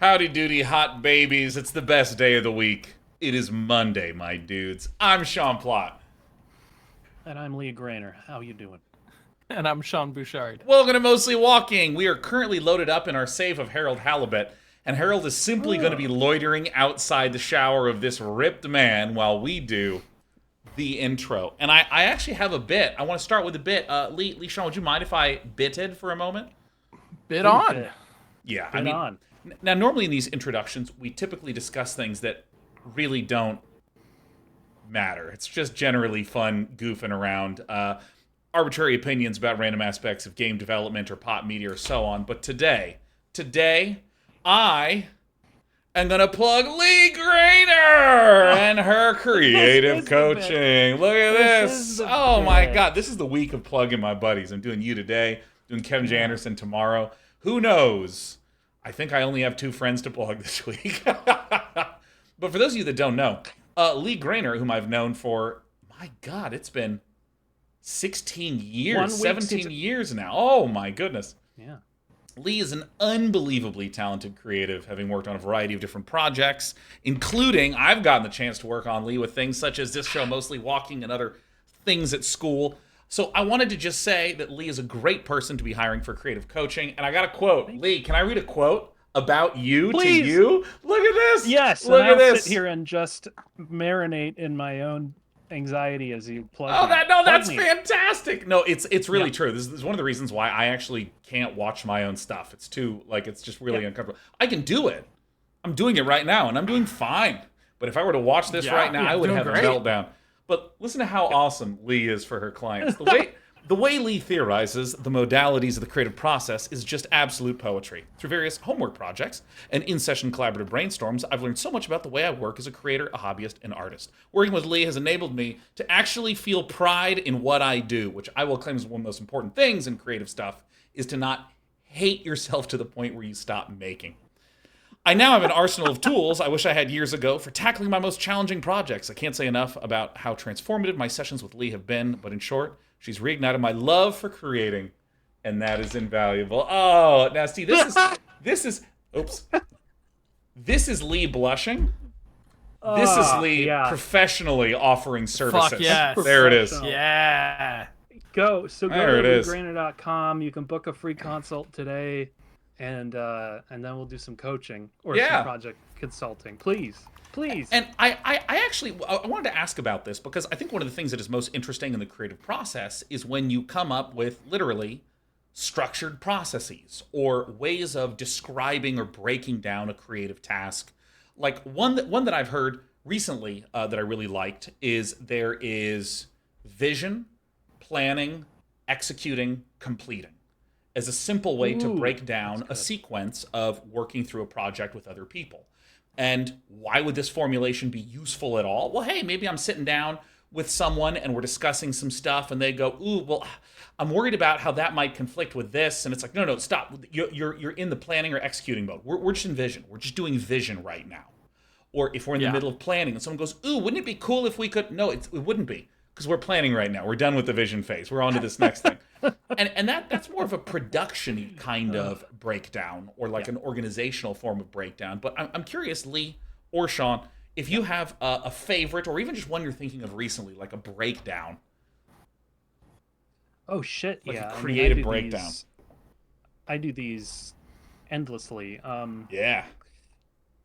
Howdy doody hot babies, it's the best day of the week. It is Monday, my dudes. I'm Sean Plott. And I'm Lee Grainer. How you doing? And I'm Sean Bouchard. Welcome to Mostly Walking. We are currently loaded up in our save of Harold Halibut, and Harold is simply going to be loitering outside the shower of this ripped man while we do the intro. And I actually have a bit. I want to start with a bit. Lee, Sean, would you mind if I bitted for a moment? Bit on. Bit. Yeah, Bit on. Now, normally in these introductions, we typically discuss things that really don't matter. It's just generally fun goofing around, arbitrary opinions about random aspects of game development or pop media or so on. But today, I am going to plug Lee Grainer and her creative coaching. Look at this. Oh my God. This is the week of plugging my buddies. I'm doing you today, doing Kevin J. Anderson tomorrow. Who knows? I think I only have 2 friends to plug this week. But for those of you that don't know, Lee Grainer, whom I've known for, my God, it's been 16 years, 17 years now. Oh, my goodness. Yeah. Lee is an unbelievably talented creative, having worked on a variety of different projects, including, I've gotten the chance to work on Lee with things such as this show, Mostly Walking, and other things at school. So I wanted to just say that Lee is a great person to be hiring for creative coaching. And I got a quote. Lee, can I read a quote about you Please. to you? Look at this. Yes. Look and at I'll this. sit here and just marinate in my own anxiety as you plug. Oh, that's me. fantastic. No, it's really true. This is one of the reasons why I actually can't watch my own stuff. It's too, it's just really uncomfortable. I can do it. I'm doing it right now, and I'm doing fine. But if I were to watch this right now, I would have a meltdown. But listen to how awesome Lee is for her clients. The way Lee theorizes the modalities of the creative process is just absolute poetry. Through various homework projects and in-session collaborative brainstorms, I've learned so much about the way I work as a creator, a hobbyist, and artist. Working with Lee has enabled me to actually feel pride in what I do, which I will claim is one of the most important things in creative stuff, is to not hate yourself to the point where you stop making. I now have an arsenal of tools I wish I had years ago for tackling my most challenging projects. I can't say enough about how transformative my sessions with Lee have been, but in short, she's reignited my love for creating, and that is invaluable. Oh, now see, this is Lee blushing. This is Lee professionally offering services. Fuck yes. There it is. Yeah. Go to There it is. leegrainer.com. You can book a free consult today, and then we'll do some coaching or some project consulting. Please. And I actually wanted to ask about this because I think one of the things that is most interesting in the creative process is when you come up with literally structured processes or ways of describing or breaking down a creative task. Like one that I've heard recently that I really liked is there is vision, planning, executing, completing as a simple way to break down a sequence of working through a project with other people. And why would this formulation be useful at all? Well, hey, maybe I'm sitting down with someone and we're discussing some stuff and they go, ooh, well, I'm worried about how that might conflict with this. And it's like, no, stop. You're in the planning or executing mode. We're just in vision. We're just doing vision right now. Or if we're in the middle of planning and someone goes, ooh, wouldn't it be cool if we could? No, it wouldn't be because we're planning right now. We're done with the vision phase. We're on to this next thing. And that's more of a production-y kind of breakdown or like an organizational form of breakdown. But I'm curious, Lee or Sean, if you have a favorite or even just one you're thinking of recently, like a breakdown. Oh, shit, like yeah. a creative breakdown. I do these endlessly. Yeah.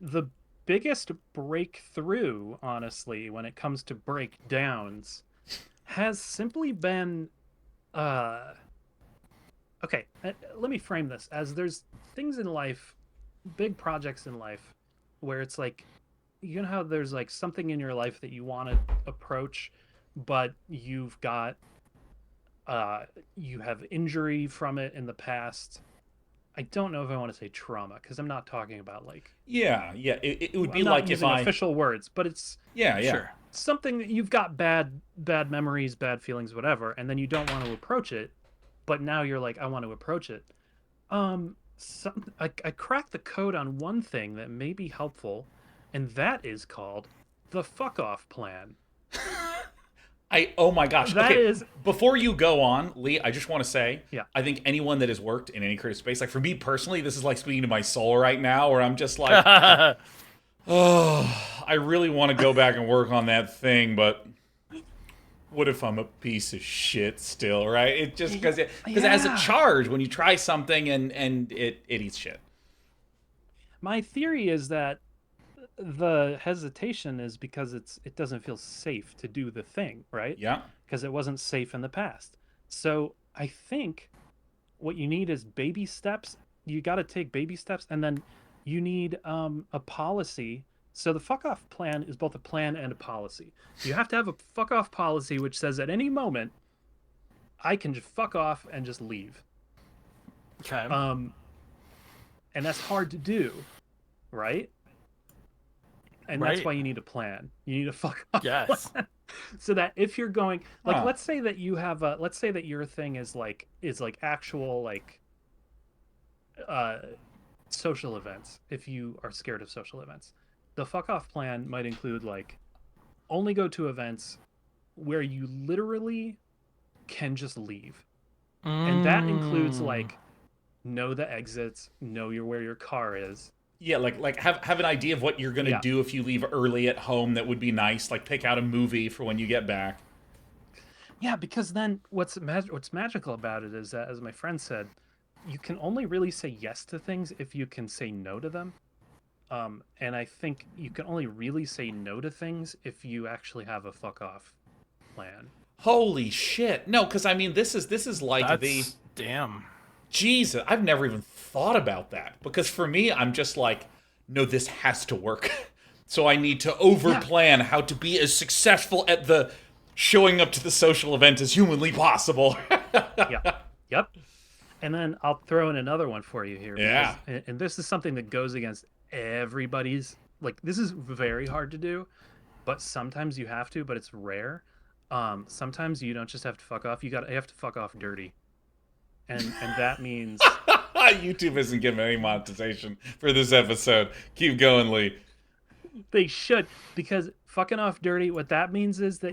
The biggest breakthrough, honestly, when it comes to breakdowns, has simply been... Okay, let me frame this as there's things in life, big projects in life, where it's like, you know how there's like something in your life that you want to approach, but you've got, you have injury from it in the past. I don't know if I want to say trauma, because I'm not talking about like... Yeah, it would be I'm not like if using I... official words, but it's... Yeah. Sure. Something that you've got bad memories, bad feelings, whatever, and then you don't want to approach it, but now you're like, I want to approach it. I cracked the code on one thing that may be helpful, and that is called the fuck off plan. Oh my gosh. That Okay. is- Before you go on, Lee, I just want to say, Yeah. I think anyone that has worked in any creative space, like for me personally, this is like speaking to my soul right now, where I'm just like, oh, I really want to go back and work on that thing, but what if I'm a piece of shit still, right? It just because it has a Yeah. charge when you try something and it eats shit. My theory is that the hesitation is because it doesn't feel safe to do the thing, right? Yeah. Because it wasn't safe in the past. So I think what you need is baby steps. You got to take baby steps, and then you need a policy. So the fuck off plan is both a plan and a policy. You have to have a fuck off policy which says at any moment I can just fuck off and just leave. Okay. And that's hard to do, right? And Right. that's why you need a plan. You need a fuck off Yes. plan. So that if you're going like Huh. let's say that you have a let's say that your thing is like actual like social events. If you are scared of social events, the fuck off plan might include like only go to events where you literally can just leave. And that includes like know the exits, know where your car is. Yeah, like have an idea of what you're gonna Yeah. do if you leave early at home. That would be nice. Like pick out a movie for when you get back. Yeah, because then what's magical about it is that, as my friend said, you can only really say yes to things if you can say no to them. And I think you can only really say no to things if you actually have a fuck off plan. Holy shit! No, because I mean this is like That's damn. Jesus. I've never even thought about that because for me, I'm just like, no, this has to work. So I need to overplan how to be as successful at the showing up to the social event as humanly possible. Yeah. Yep. And then I'll throw in another one for you here. Yeah. And this is something that goes against everybody's. Like, this is very hard to do, but sometimes you have to, but it's rare. Sometimes you don't just have to fuck off. You have to fuck off dirty. And that means YouTube isn't giving any monetization for this episode. Keep going, Lee. they should, because fucking off dirty, what that means is that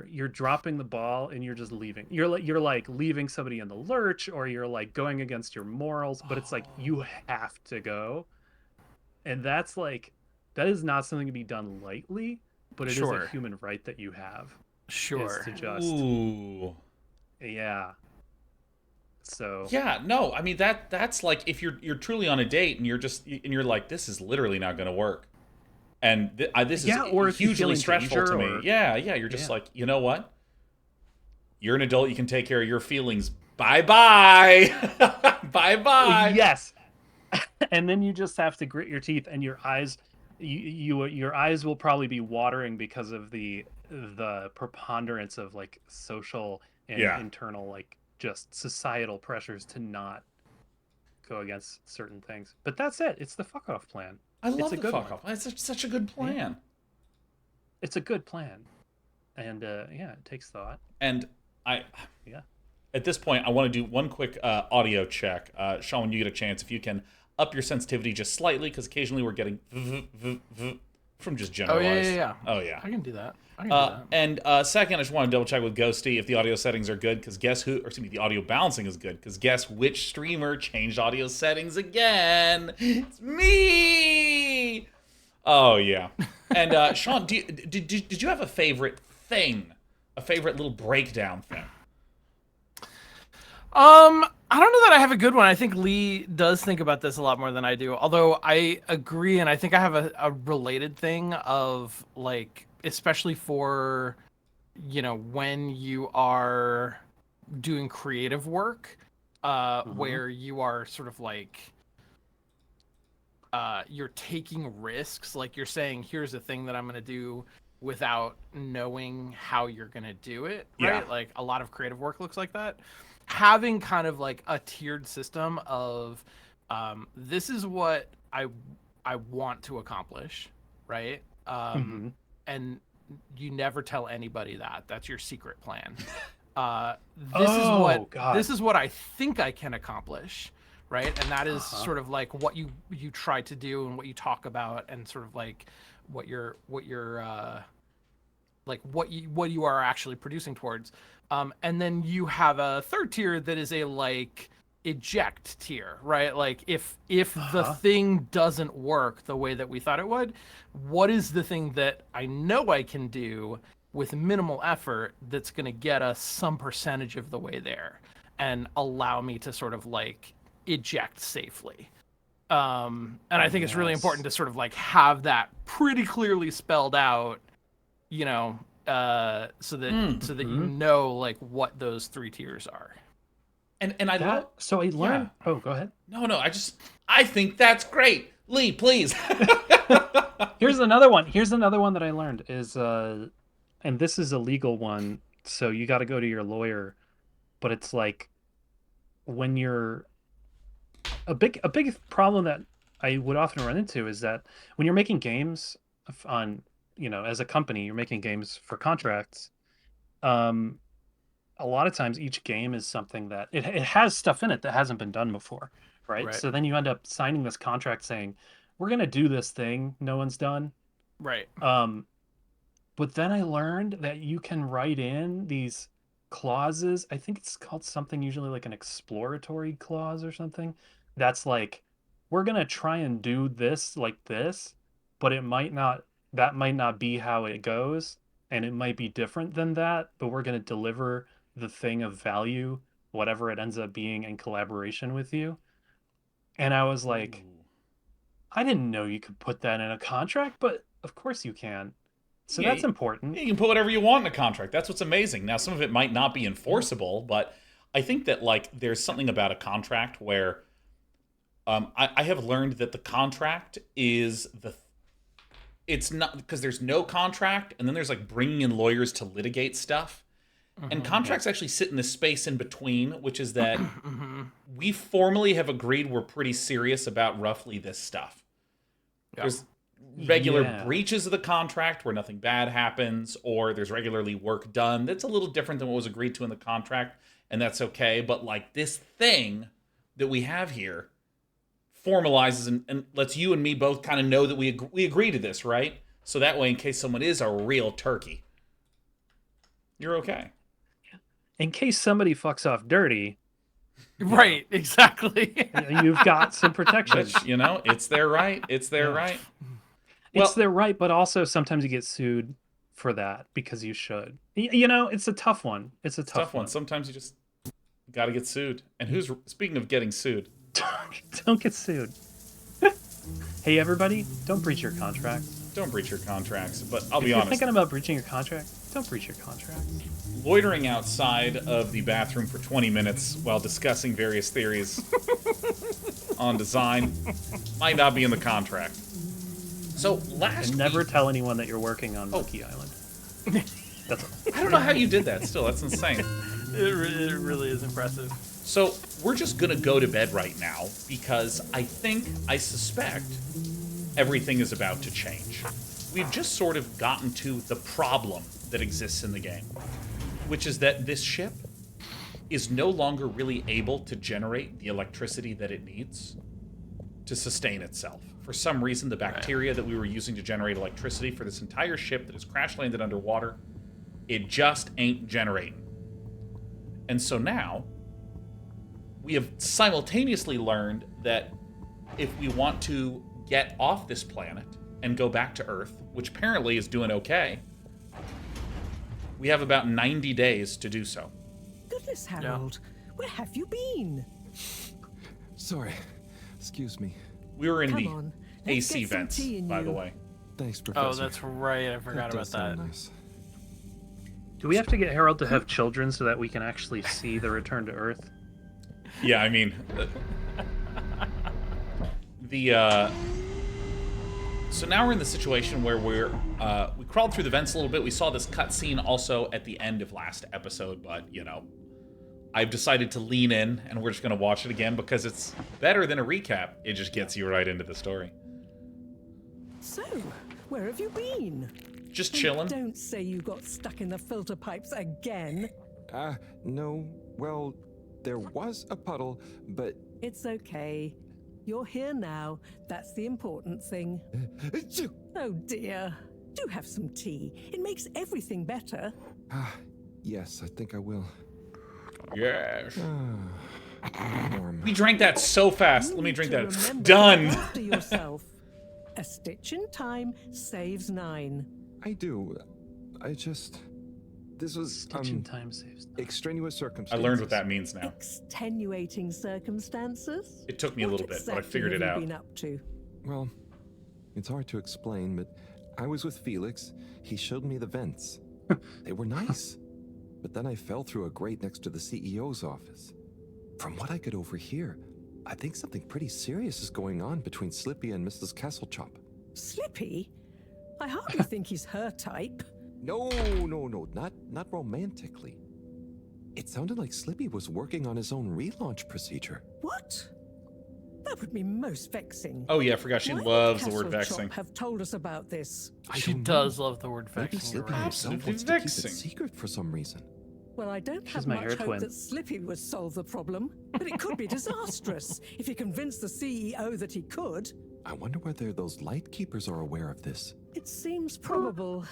you're dropping the ball and you're just leaving. You're like leaving somebody in the lurch, or you're like going against your morals, but it's like you have to go. And that's like that is not something to be done lightly, but it is Sure. a human right that you have. Sure. Is to just Ooh. yeah. So Yeah, no, I mean that's like if you're truly on a date and you're like, this is literally not going to work, and this Yeah, is or if you feel hugely in stressful danger to me. or- Yeah, you're just Yeah. like, you know what? You're an adult. You can take care of your feelings. Bye bye, bye bye. yes. And then you just have to grit your teeth, and your eyes your eyes will probably be watering because of the preponderance of like social and Yeah. internal like just societal pressures to not go against certain things. But that's it. It's the fuck off plan. I love it's a the good fuck one. off. It's such a good plan. It's a good plan. And yeah, it takes thought. And Yeah. at this point, I want to do one quick audio check. Sean, when you get a chance, if you can up your sensitivity just slightly, because occasionally we're getting from just Oh generalized. yeah. Oh yeah. I can do that. I can do that. And second, I just want to double check with Ghosty if the audio settings are good, because guess who? Or excuse me, the audio balancing is good, because guess which streamer changed audio settings again? It's me. Oh yeah. And Sean, did you have a favorite thing? A favorite little breakdown thing? I don't know that I have a good one. I think Lee does think about this a lot more than I do. Although I agree, and I think I have a related thing of like, especially for, when you are doing creative work, where you are sort of like, you're taking risks. Like you're saying, here's a thing that I'm going to do without knowing how you're going to do it. Right. Yeah. Like a lot of creative work looks like that. Having kind of like a tiered system of this is what I want to accomplish, right? And you never tell anybody that. That's your secret plan. This is what I think I can accomplish, right? And that is sort of like what you try to do and what you talk about, and sort of like what your like what you are actually producing towards. And then you have a third tier that is a like eject tier, right? Like if the thing doesn't work the way that we thought it would, what is the thing that I know I can do with minimal effort that's going to get us some percentage of the way there and allow me to sort of like eject safely. And I think it's really important to sort of like have that pretty clearly spelled out, you know, so that you know like what those 3 tiers are. And I love. So I learned. Yeah. Oh, go ahead. No, I think that's great. Lee, please. Here's another one. Here's another one that I learned is, and this is a legal one, so you got to go to your lawyer. But it's like when you're a big problem that I would often run into is that when you're making games on, you know, as a company, you're making games for contracts. A lot of times each game is something that it has stuff in it that hasn't been done before, right? So then you end up signing this contract saying, we're going to do this thing no one's done. Right. But then I learned that you can write in these clauses. I think it's called something usually like an exploratory clause or something. That's like, we're going to try and do this like this, but that might not be how it goes. And it might be different than that, but we're going to deliver the thing of value, whatever it ends up being, in collaboration with you. And I was like, I didn't know you could put that in a contract, but of course you can. So that's important. You can put whatever you want in a contract. That's what's amazing. Now, some of it might not be enforceable, but I think that like there's something about a contract where I have learned that the contract is it's not because there's no contract, and then there's like bringing in lawyers to litigate stuff. And contracts actually sit in this space in between, which is that we formally have agreed we're pretty serious about roughly this stuff. Yep. There's regular breaches of the contract where nothing bad happens, or there's regularly work done that's a little different than what was agreed to in the contract, and that's okay. But like this thing that we have here formalizes and lets you and me both kind of know that we agree to this, right? So that way, in case someone is a real turkey, you're okay. In case somebody fucks off dirty. Right, exactly. You've got some protection. Which, you know, it's their right. It's their right. It's their right, but also sometimes you get sued for that because you should. You know, it's a tough one. It's a tough one. Sometimes you just got to get sued. And speaking of getting sued. Don't get sued. Hey, everybody, don't breach your contract. Don't breach your contracts. But I'll be honest. If you're thinking about breaching your contract, don't breach your contract. Loitering outside of the bathroom for 20 minutes while discussing various theories on design might not be in the contract. So last never tell anyone that you're working on Monkey Island. That's all. I don't know how you did that still. That's insane. It really is impressive. So we're just going to go to bed right now because I suspect everything is about to change. We've just sort of gotten to the problem that exists in the game, which is that this ship is no longer really able to generate the electricity that it needs to sustain itself. For some reason, the bacteria that we were using to generate electricity for this entire ship that has crash-landed underwater, it just ain't generating. And so now, we have simultaneously learned that if we want to get off this planet and go back to Earth, which apparently is doing okay, we have about 90 days to do so. Goodness, Harold, where have you been? Sorry, excuse me. We were in the AC vents, by the way. Thanks, Professor. Oh, that's right. I forgot about that. Nice. Do we have to get Harold to have children so that we can actually see the return to Earth? Yeah, I mean, so now we're in the situation where we crawled through the vents a little bit. We saw this cutscene also at the end of last episode, but you know, I've decided to lean in and we're just gonna watch it again because it's better than a recap. It just gets you right into the story. So, where have you been? Just chilling. Don't say you got stuck in the filter pipes again. No. Well, there was a puddle, but... It's okay. You're here now. That's the important thing. Oh dear. Do have some tea. It makes everything better. Yes, I think I will. Yes. Warm. We drank that so fast. You Let me need drink to that. remember to Done. look after yourself. A stitch in time saves 9. I do. I just... This was, Stitching time saves. extraneous I circumstances. learned what that means now. Extenuating circumstances? It took me a What little bit, but I exactly figured it have out. you been up to? Well, it's hard to explain, but I was with Felix. He showed me the vents. They were nice. But then I fell through a grate next to the CEO's office. From what I could overhear, I think something pretty serious is going on between Slippy and Mrs. Castlechop. Slippy? I hardly think he's her type. No, not romantically. It sounded like Slippy was working on his own relaunch procedure. What? That would be most vexing. Oh yeah, I forgot she Why would loves the word Castlechop vexing. have told us about this? She don't does know. love the word Maybe vexing. you're Slippy right. himself Absolutely wants to keep vexing. it secret for some reason. Well, I don't She's have my much air hope twin. that Slippy would solve the problem, but it could be disastrous if he convinced the CEO that he could. I wonder whether those light keepers are aware of this. It seems probable.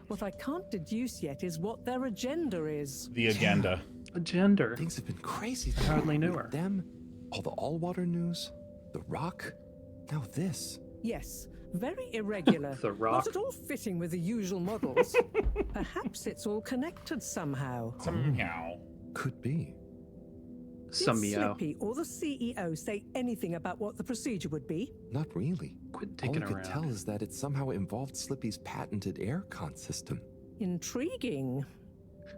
What I can't deduce yet is what their agenda is. The agenda. A gender. Things have been crazy. I hardly knew With her. Them, all the all-water news, the Rock, now this. Yes, very irregular. The Rock. Not at all fitting with the usual models. Perhaps it's all connected somehow. Somehow. Could be. Some Did meow. Slippy or the CEO say anything about what the procedure would be? Not really. Quit All digging I could around. tell is that it somehow involved Slippy's patented aircon system. Intriguing.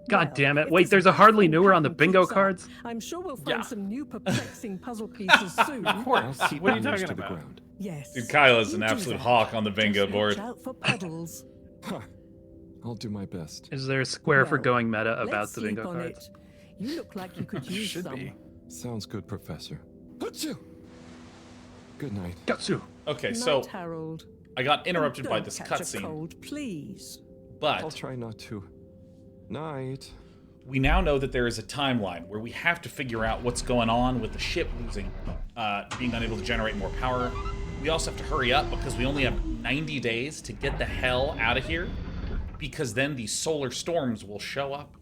God Well, damn it. if Wait, this there's a hardly pattern newer on the bingo keeps up, cards? I'm sure we'll find Yeah. some new perplexing puzzle pieces soon. Of course. I'll keep What are my you ears talking to the about? ground. Yes. Dude, Kyle is you an do absolute that. hawk on the bingo Just board. watch out for puddles. Huh. I'll do my best. Is there a square for Well, going meta about Let's the sleep bingo on cards? it. You look like you could use Should some. be. Sounds good, Professor. Achoo! Good night. Gatsu. Okay, Night, so Harold. I got interrupted by Don't this catch a cutscene, cold, please. I'll but try not to. Night. we now know that there is a timeline where we have to figure out what's going on with the ship losing, being unable to generate more power. We also have to hurry up because we only have 90 days to get the hell out of here, because then these solar storms will show up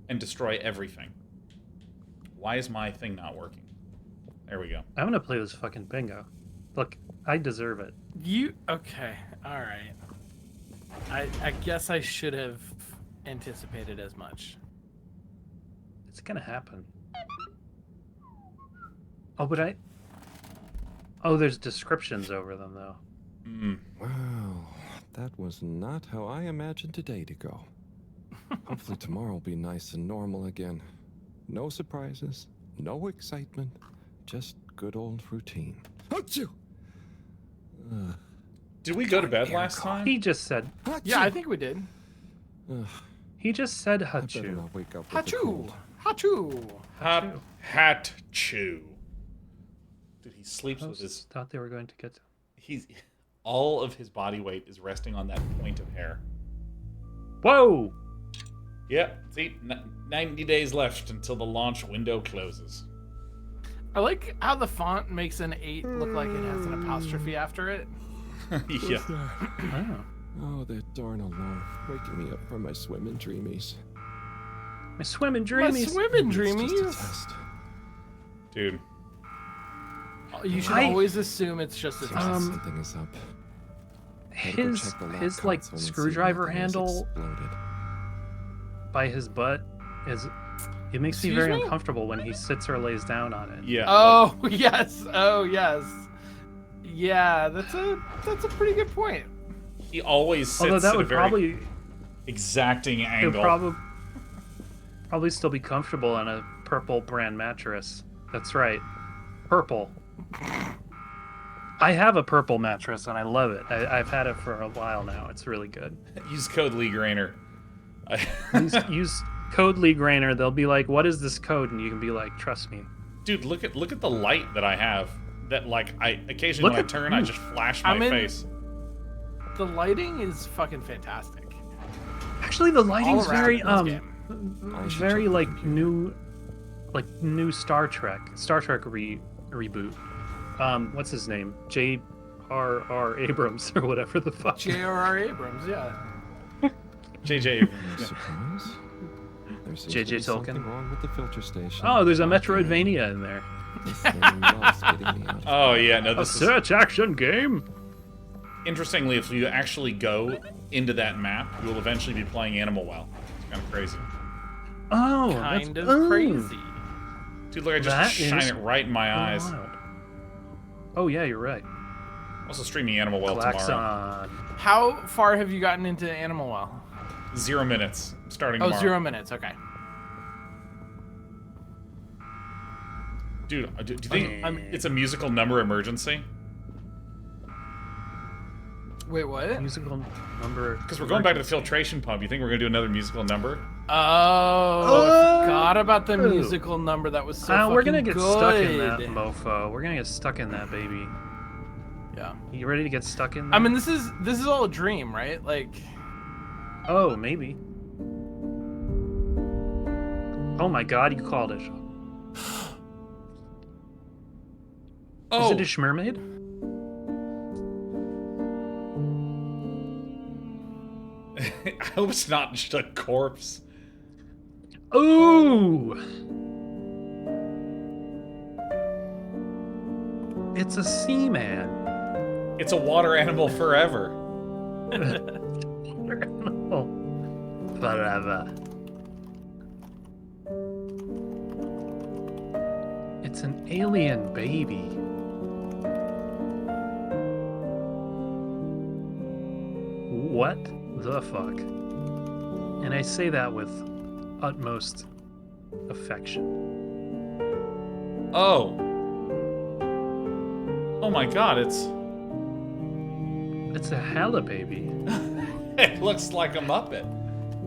and destroy everything. Why is my thing not working? There we go. I'm gonna play this fucking bingo. Look, I deserve it. Okay. All right. I guess I should have anticipated as much. It's gonna happen. Oh, but I... Oh, there's descriptions over them, though. Wow, that was not how I imagined today to go. Hopefully tomorrow will be nice and normal again. No surprises, no excitement, just good old routine. Achoo! Did we go to bed last time? He just said... Yeah, I think we did. Ugh, He just said I better Hachu. not wake up with a Hachu! cold. Hachu! Hat chew. Dude, he sleeps with his. Hosts thought they were going to get... He's all of his body weight is resting on that point of hair. Whoa! Yep. See, 90 days left until the launch window closes. I like how the font makes an 8 look like it has an apostrophe after it. Yeah. Oh. Oh, that darn alarm, waking me up from my swimming dreamies. My swimming My dreamies. swimming It's just a dreamies. test. Dude. You should I- always assume it's just a Seems test. like something is up. Better go His check the lab his like console and see if screwdriver anything has handle exploded. by his butt is... It makes Excuse me very me? uncomfortable when he sits or lays down on it. Yeah. Oh yes. Oh yes. Yeah, that's a pretty good point. like, he always sits Although that at a would very probably... exacting It would angle. probably still be comfortable on a purple brand mattress. That's right. Purple. I have a purple mattress and I love it. I've had it for a while now. It's really good. Use code Leagrainer. Use code League Rainer. They'll be like, "What is this code?" And you can be like, "Trust me." Dude, look at the light that I have. That like I occasionally Look when I at turn, I you. just flash my I'm in- face. The lighting is fucking fantastic. Actually, the lighting's All around very in this game. I should very check the like computer. new Star Trek reboot. What's his name? J.R.R. Abrams or whatever the fuck. J.R.R. Abrams, yeah. JJ Abrams. Surprise? There seems J.J. to be something Tolkien. wrong with the filter station. Oh, there's a Okay. Metroidvania in there. This thing loves getting me out of Oh yeah, no, A this is search action game. interestingly. If you actually go into that map, you will eventually be playing Animal Well. It's kind of crazy. Oh, Kind that's, of crazy. Dude, look, I That just shine is it right in my eyes. wild. Oh yeah, you're right. Also streaming Animal Well tomorrow. Klaxon. How far have you gotten into Animal Well? 0 minutes starting Oh, tomorrow. 0 minutes. Okay. Dude, do you think it's a musical number emergency? Wait, what? Musical number. Because we're going back to the filtration pump. You think we're gonna do another musical number? Oh, I forgot about the musical number. That was so We're gonna fucking get stuck in good. that mofo. We're gonna get stuck in that baby. Yeah. You ready to get stuck in there? I mean, this is all a dream, right? Like, Oh, maybe. Oh my god, you called it. Oh, Is it a Schmermaid? I hope it's not just a corpse. Ooh! It's a seaman. It's a water animal forever. Forever. It's an alien baby. What the fuck? And I say that with utmost affection. Oh. Oh my god, it's It's a Halibaby. it looks like a Muppet.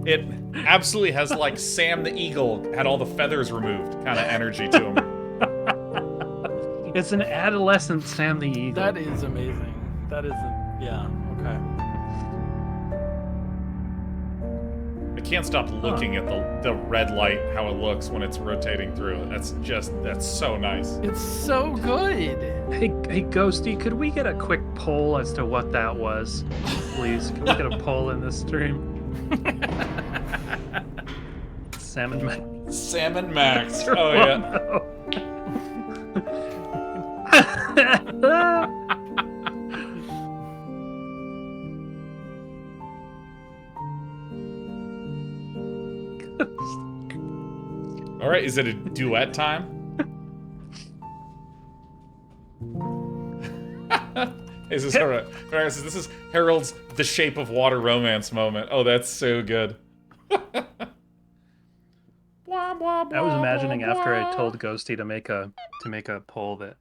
It absolutely has like Sam the Eagle had all the feathers removed kind of energy to him. It's an adolescent Sam the Eagle. that is amazing. That is, yeah, okay. I can't stop looking at the red light, how it looks when it's rotating through. That's so nice. It's so good. Hey, Ghosty, could we get a quick poll as to what that was? Please, can we get a poll in this stream? Salmon Man. Salmon Max. Oh yeah. All right, is it a duet time? This is Harold's "The Shape of Water" romance moment. Oh, that's so good. I was imagining after I told Ghosty to make a poll that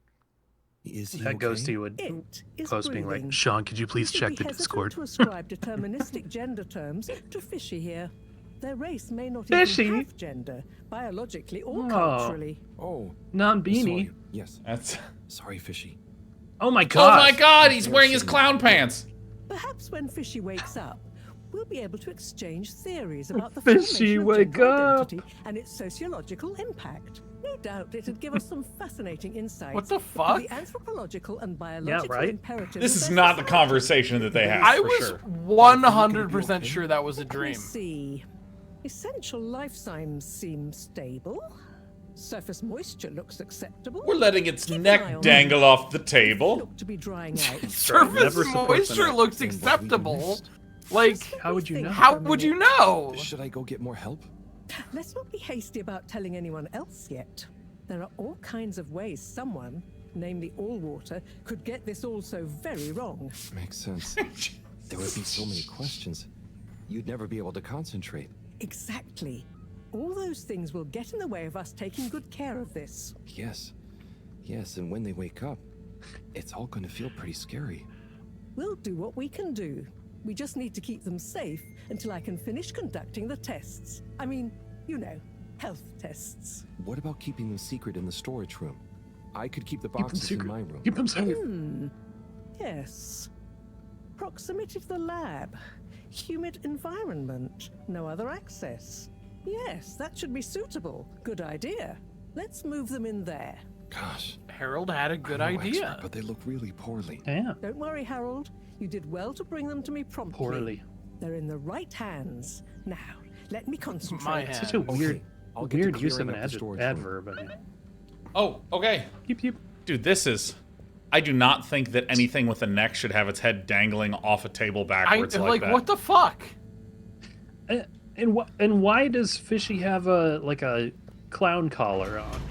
Is he that okay? Ghosty would It is post being breathing. like, Sean, could you please Should check be the hesitant Discord? to ascribe deterministic gender terms to fishy here. Their race may not Fishy? even have gender, biologically or Oh. culturally. Oh, Non-beanie. sorry. Yes. That's. Sorry, Fishy. Oh my Oh god. my God! He's wearing his clown pants. Perhaps when Fishy wakes up, we'll be able to exchange theories about the Fishy, formation of wake gender up. identity and its sociological impact. No doubt it'd give us some fascinating insights. What the into fuck? The anthropological and biological right? imperatives. This of is their not the society. conversation that they have. I for was sure. 100% sure that was a Let me dream. see. Essential life signs seem stable. Surface moisture looks acceptable. We're letting its Keep an neck eye on dangle off the They table. look to be drying out. Surface Never support the moisture neck. looks And what we acceptable. missed? Like, How would you know? how would you know? Should I go get more help? Let's not be hasty about telling anyone else yet. There are all kinds of ways someone, namely Allwater, could get this all so very wrong. Makes sense. There would be so many questions. You'd never be able to concentrate. Exactly. All those things will get in the way of us taking good care of this. Yes. Yes, and when they wake up, it's all going to feel pretty scary. We'll do what we can do. We just need to keep them safe until I can finish conducting the tests. I mean, you know, health tests. What about keeping them secret in the storage room? I could keep the Keep them boxes in secret. my room. Keep them safe. Yes. Proximity to the lab. Humid environment. No other access. Yes, that should be suitable. Good idea. Let's move them in there. Gosh, Harold had a good I'm no idea. expert, but they look really poorly. Yeah, Don't worry, Harold. You did well to bring them to me promptly. poorly. They're in the right hands. Now, let me concentrate. My hand. Such a weird, I'll get to weird use of clearing an up the storage room. adverb. I mean. Oh, okay. Yep, yep. Dude, this is... I do not think that anything with a neck should have its head dangling off a table backwards like that. What the fuck? And why does Fishy have a clown collar on?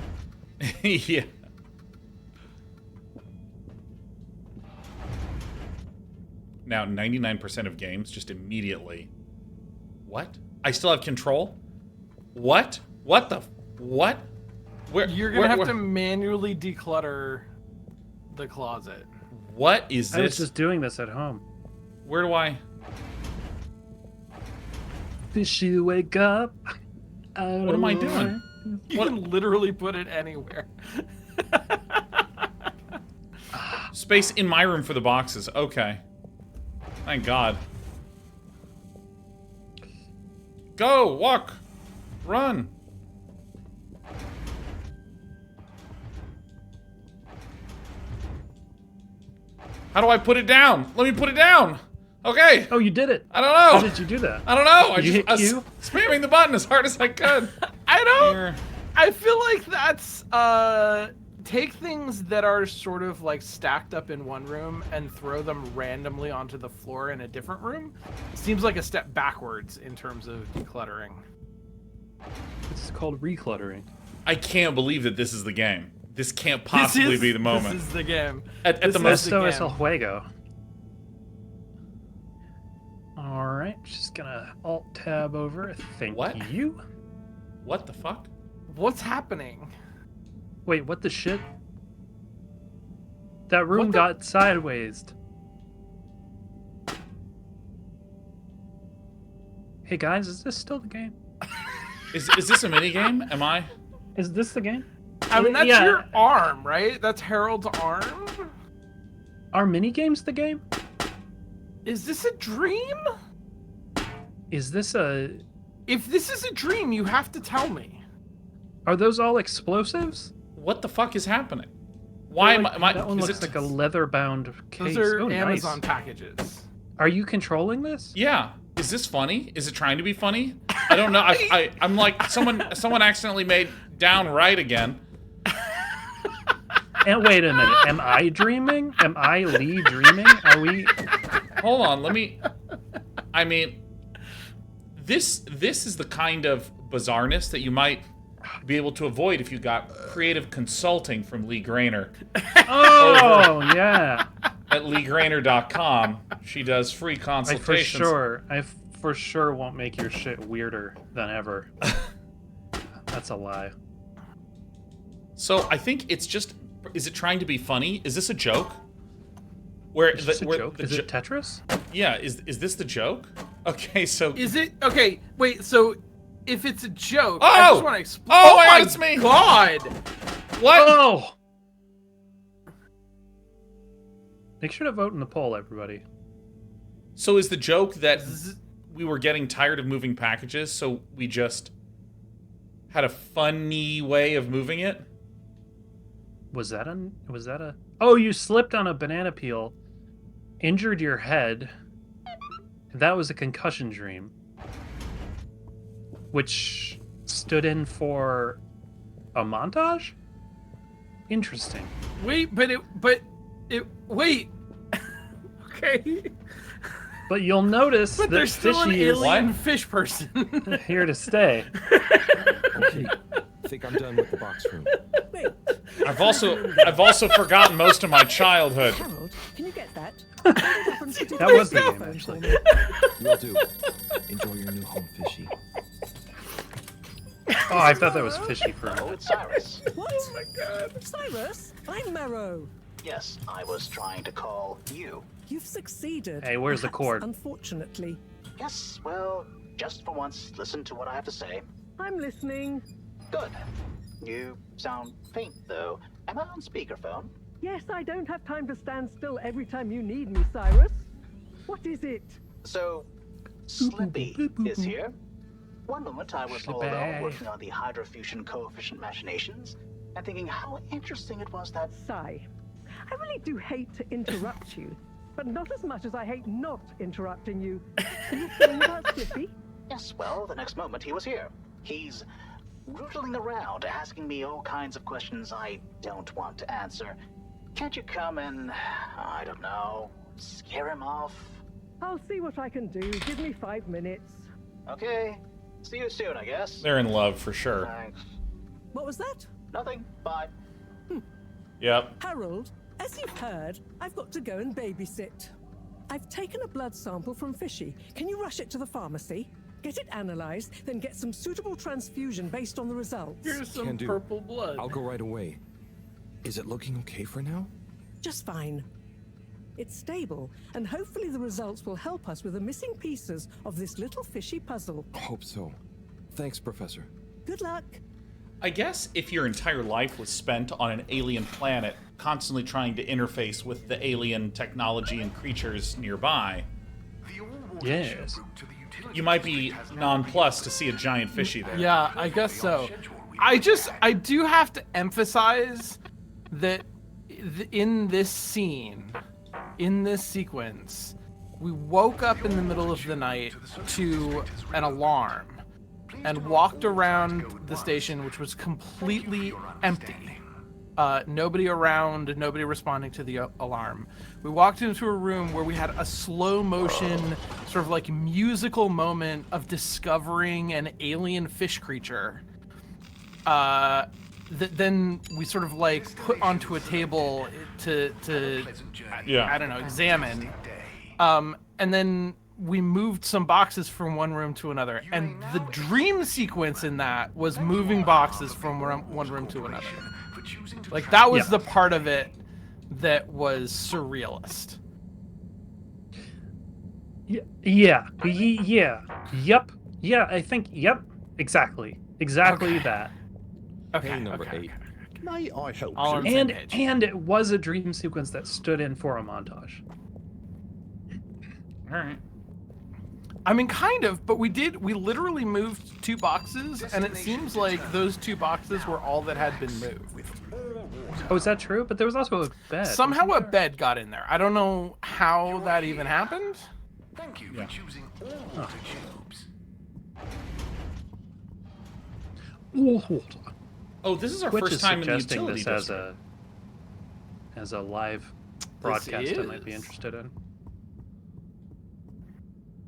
Yeah. Now, 99% of games just immediately... What? I still have control? What? What the... What? Where, You're gonna have to manually declutter the closet. What is this? I was just doing this at home. Where do I... Fishy, wake up. What am I doing? You What- can literally put it anywhere. Space in my room for the boxes. Okay. Thank God. Go! Walk! Run! How do I put it down? Let me put it down! Okay! Oh, you did it. I don't know! How did you do that? I don't know! Did you hit I was Q? spamming the button as hard as I could. Here. I feel like that's take things that are sort of like stacked up in one room and throw them randomly onto the floor in a different room. Seems like a step backwards in terms of decluttering. This is called recluttering. I can't believe that this is the game. This can't possibly be the moment. This is the game. At this the is most... the Esto es game. el juego. All right, just gonna alt tab over. Thank What? you. What the fuck? What's happening? Wait, what the shit? That room What the- got sideways. Hey guys, is this still the game? Is this a mini game? Am I? Is this the game? I mean, that's Yeah. your arm, right? That's Harold's arm? Are mini games the game? Is this a dream? Is this a? If this is a dream, you have to tell me. Are those all explosives? What the fuck is happening? Why am I? That one is looks it- like a leather-bound case. Those are Oh, Amazon nice. packages. Are you controlling this? Yeah. Is this funny? Is it trying to be funny? I don't know. I'm like someone accidentally made down right again. And wait a minute. Am I dreaming? Am I Lee dreaming? Are we? Hold on. Let me. I mean, this is the kind of bizarreness that you might be able to avoid if you got creative consulting from Lee Grainer Oh yeah. at leegrainer.com. She does free I consultations. for sure won't make your shit weirder than ever. That's a lie. So I think it's just. Is it trying to be funny? Is this a joke? Where Is this a where joke? the Is it Tetris? Yeah, is this the joke? Okay, so Is it okay? Wait, so if it's a joke, I Oh! just want to explain. Oh my God, it's me! God! what? Oh! Make sure to vote in the poll, everybody. So is the joke that we were getting tired of moving packages, so we just had a funny way of moving it? Was that a? Oh, you slipped on a banana peel, injured your head. That was a concussion dream, which stood in for a montage. Interesting. Wait, wait. Okay, But you'll notice but that there's still an Fishy is alien fish person. here to stay. Okay, I think I'm done with the box room. Wait, I've also forgotten most of my childhood. Harold, can you get that? That was the game, actually. Will do. Enjoy your new home, Fishy. Oh, I thought that was Fishy for a Oh, minute. it's Cyrus. What? Oh my God, Cyrus, I'm Marrow. Yes, I was trying to call you. You've succeeded. Hey, where's the perhaps cord? Unfortunately, Yes, well, just for once, listen to what I have to say. I'm listening. Good. You sound faint, though. Am I on speakerphone? Yes, I don't have time to stand still every time you need me, Cyrus. What is it? So, Slippy is here. One moment I was all Slippy. alone working on the hydrofusion coefficient machinations. and thinking how interesting it was that. Sigh. I really do hate to interrupt you, but not as much as I hate not interrupting you. Are you saying about Slippy? Yes, well, the next moment he was here. He's rootling around, asking me all kinds of questions I don't want to answer. Can't you come and, I don't know, scare him off? I'll see what I can do. Give me 5 minutes. Okay. See you soon, I guess. They're in love for sure. Thanks. What was that? Nothing. Bye. Yep. Harold, as you've heard, I've got to go and babysit. I've taken a blood sample from Fishy. Can you rush it to the pharmacy? Get it analyzed, then get some suitable transfusion based on the results. Here's some Can do. purple blood. I'll go right away. Is it looking okay for now? Just fine. It's stable, and hopefully the results will help us with the missing pieces of this little fishy puzzle. Hope so. Thanks, Professor. Good luck. I guess if your entire life was spent on an alien planet, constantly trying to interface with the alien technology and creatures nearby, Yes. You might be nonplussed to see a giant fishy there. Yeah, I guess so. I do have to emphasize that in this scene, in this sequence, we woke up in the middle of the night to an alarm and walked around the station, which was completely empty. Nobody around, nobody responding to the alarm. We walked into a room where we had a slow motion, sort of like musical moment of discovering an alien fish creature. That then we sort of like put onto a table to Yeah. I don't know, examine. And then we moved some boxes from one room to another, and the dream sequence in that was moving boxes from one room to another. Like that was the part of it that was surrealist. Yeah. I think, exactly that. Okay, Hey, number okay, 8. May I help All you? on the same And page. it was a dream sequence that stood in for a montage. All right. I mean, kind of, but we literally moved 2 boxes, and it seems like those 2 boxes were all that had been moved. Oh, is that true? But there was also a bed. Somehow a wasn't there? bed got in there. I don't know how that even happened. Thank you for choosing all water tubes. Ooh, hold on. Oh, this is our Twitch first is time in the suggesting utility this district. as a live broadcast I might be is. interested in.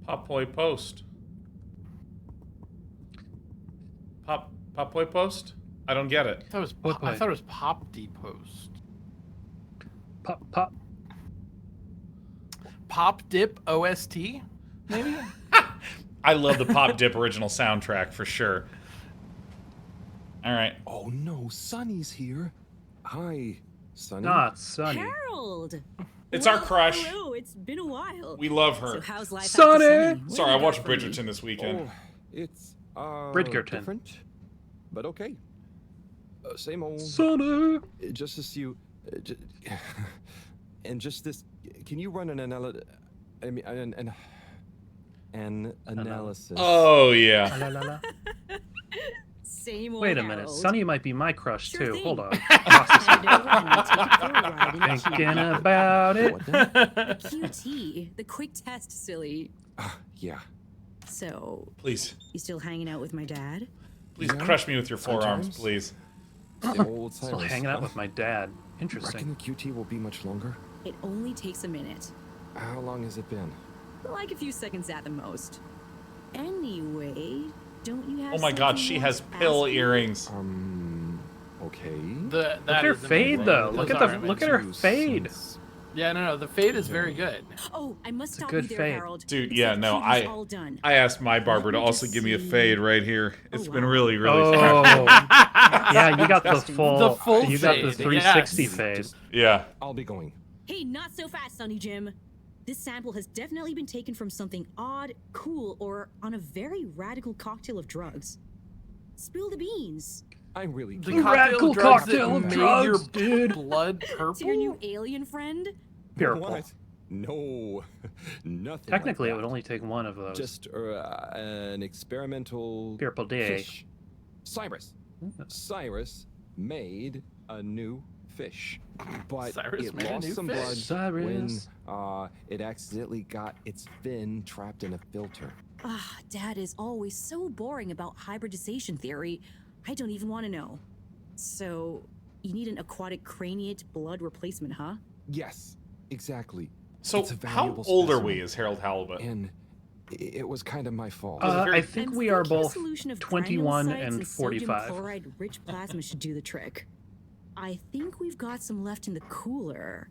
Pop Boy Post. Pop Boy Post? I don't get it. I thought it was Pop D Post. Pop. Pop Dip OST, maybe? I love the Pop Dip original soundtrack for sure. All right. Oh no, Sonny's here. Hi, Sonny. Not Sunny. Harold! It's our crush. Hello, it's been a while. We love her. So how's life Sonny! after Sunny? Sorry, I What do you watched got for me? Bridgerton this weekend. Oh, it's Bridgerton. different, but okay. Same old. Sunny! Just as you, and just this. Can you run an analysis? Oh, yeah. La, la, la. Same old Wait a minute. Harold. Sunny might be my crush, Sure too. thing. Hold on. Hand over and we'll take it for a ride in the Thinking Jeep. about it. What now? QT, the quick test, silly. Yeah. So, Please. you still hanging out with my dad? Please Yeah. crush me with your forearms, Sometimes. please. Same old Still Cyrus, hanging out huh? with my dad. Reckon Interesting. the QT will be much longer? It only takes a minute. How long has it been? Like a few seconds at the most. Anyway, don't you have Oh my god, something she you has want to pill ask me? earings. Okay. That Look at her is amazing. fade, though. Those Look at are look at her amazing. fade. Yeah, no, the fade is very good. Oh, I must a stop good you there, fade. Harold. Dude, Looks yeah, like no, QT's all done. I asked my barber to Let me also just give me a see. fade right here. It's been wow. really, really Oh, fast. yeah, you got the full. The full you got the fade, 360 yes. fade. Yeah. I'll be going. Hey, not so fast, Sonny Jim. This sample has definitely been taken from something odd, cool, or on a very radical cocktail of drugs. Spill the beans. I really The can't. Radical cocktail drugs cocktail that of made drugs, your dude. blood To your purple. new alien friend? Purple. What? No, nothing. Technically, it like would that. only take one of those. Just an experimental Purple day. fish. Cyrus. Cyrus, made a new fish, but Cyrus it made a lost new some fish. blood Cyrus. when it accidentally got its fin trapped in a filter. Ah, Dad is always so boring about hybridization theory. I don't even want to know. So, you need an aquatic craniate blood replacement, huh? Yes, exactly. So It's a how valuable old are specimen, we as Harold Halibut? And it was kind of my fault. I think I'm we are thinking a both solution of 21 granulocytes and sodium 45. chloride-rich plasma should do the trick. I think we've got some left in the cooler.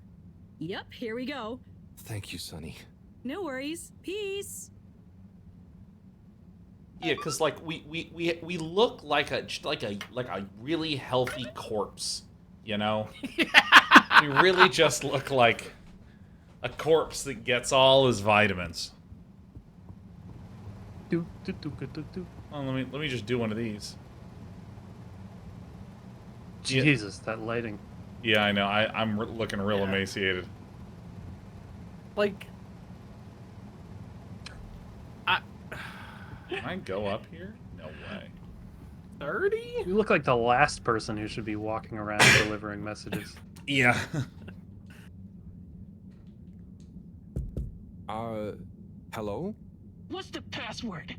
Yep, here we go. Thank you, Sonny. No worries. Peace. Yeah, because like we look like a really healthy corpse, you know. We really just look like a corpse that gets all his vitamins. Do, do, do, do, do, do. Oh, let me just do one of these. Yeah. Jesus, that lighting. Yeah, I know. I'm looking real emaciated. Like, Can I go up here? No way. 30? You look like the last person who should be walking around delivering messages. Yeah. Hello? What's the password?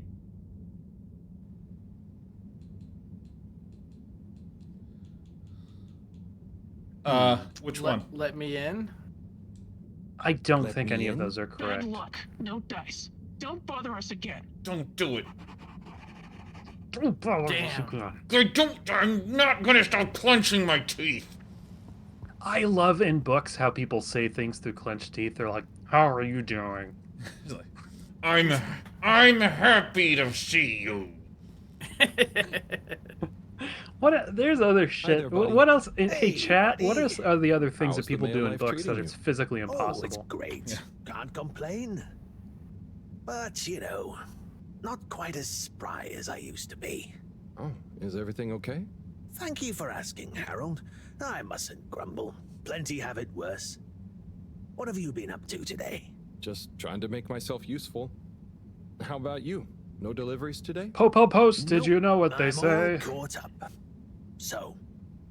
Which one? Let me in. I don't Let think me any of in? those are Bad correct. luck. No dice. Don't bother us again. Don't do it. Damn. I'm not gonna start clenching my teeth. I love in books how people say things through clenched teeth. They're like, "How are you doing?" He's like, I'm happy to see you. There's other shit. there, buddy. What else? Hey, Hey, chat. What buddy. are the other things How's that the people male do in life books that treating it's you? physically Oh, it's impossible? great. Yeah. Can't complain. But, you know, not quite as spry as I used to be. Oh, is everything okay? Thank you for asking, Harold. I mustn't grumble. Plenty have it worse. What have you been up to today? Just trying to make myself useful. How about you? No deliveries today? Post. Did Nope, you know what they I'm say? all caught up. So,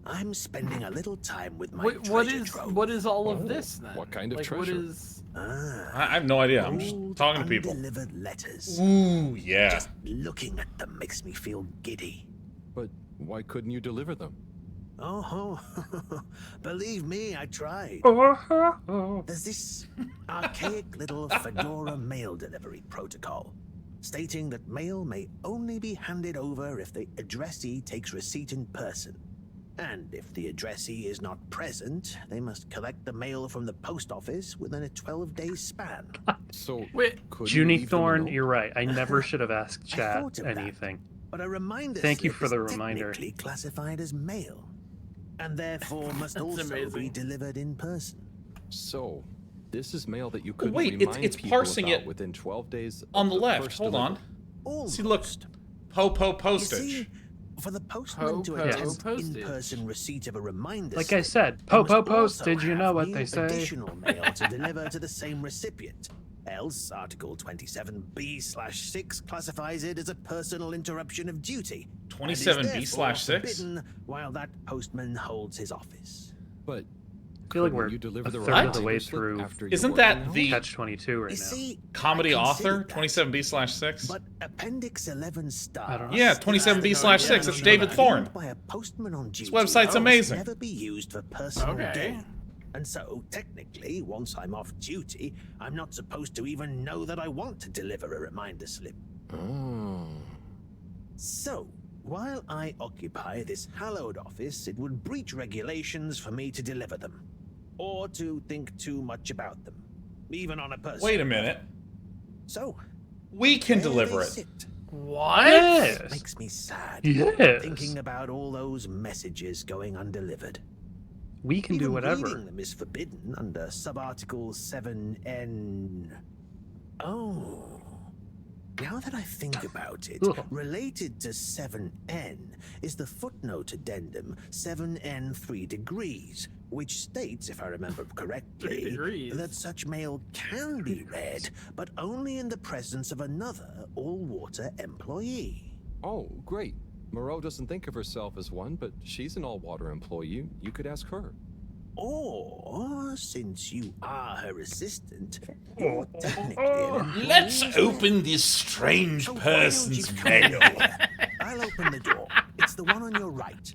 I'm spending a little time with my What treasure is trove. what is all of this then? What kind of like, treasure? What is? Ah, I have no idea. I'm just old talking to people. undelivered letters. Ooh, yeah. Just looking at them makes me feel giddy. But why couldn't you deliver them? Oh, believe me, I tried. There's this archaic little Fedora mail delivery protocol, stating that mail may only be handed over if the addressee takes receipt in person. And if the addressee is not present, they must collect the mail from the post office within a 12-day span. So, Wait, could you Junie leave them a Thorn, note? you're right. I never should have asked I chat thought of that. anything. But a reminder Thank you slip for the is reminder. technically classified as mail, and therefore must also be amazing. delivered in person. So, this is mail that you couldn't wait, remind it's people parsing about it within 12 days of On the left. first Hold on. Almost. See, look. Po You postage. see, for the postman to Po attest postage. in-person receipt of a reminder Like I slip, said, they must post. also Did you have know what new they say? additional mail to deliver to the same recipient. Else, Article 27B/6 classifies it as a personal interruption of duty. and is 27B/6? therefore forbidden while that postman holds his office. But I feel like couldn't we're you deliver a the third of the reminder way slip through after your Isn't that working the- hours? Catch 22 right You now. see, Comedy I author, considered that, 27B/6. but Appendix 11 stars. I don't know. Yeah, states 27B/6, that it's information David Thorne. by a postman on duty website's must amazing. never be used for personal Okay. gain. And so, technically, once I'm off duty, I'm not supposed to even know that I want to deliver a reminder slip. Oh. So, while I occupy this hallowed office, it would breach regulations for me to deliver them, or to think too much about them, even on a personal Wait a minute. So, We can there deliver they it. sit. What? Yes. Makes me sad. Yes. Thinking about all those messages going undelivered. We can do Even whatever. reading them is forbidden under subarticle 7N. Oh. Now that I think about it, Ugh. related to 7N is the footnote addendum 7N3 degrees, which states, if I remember 3 correctly, degrees. that such mail can be read, but only in the presence of another all-water employee. Oh, great. Moreau doesn't think of herself as one, but she's an all-water employee. You could ask her. Or, since you are her assistant, you're technically an employee. Let's open this strange So why don't person's you come mail. here? I'll open the door. It's the one on your right.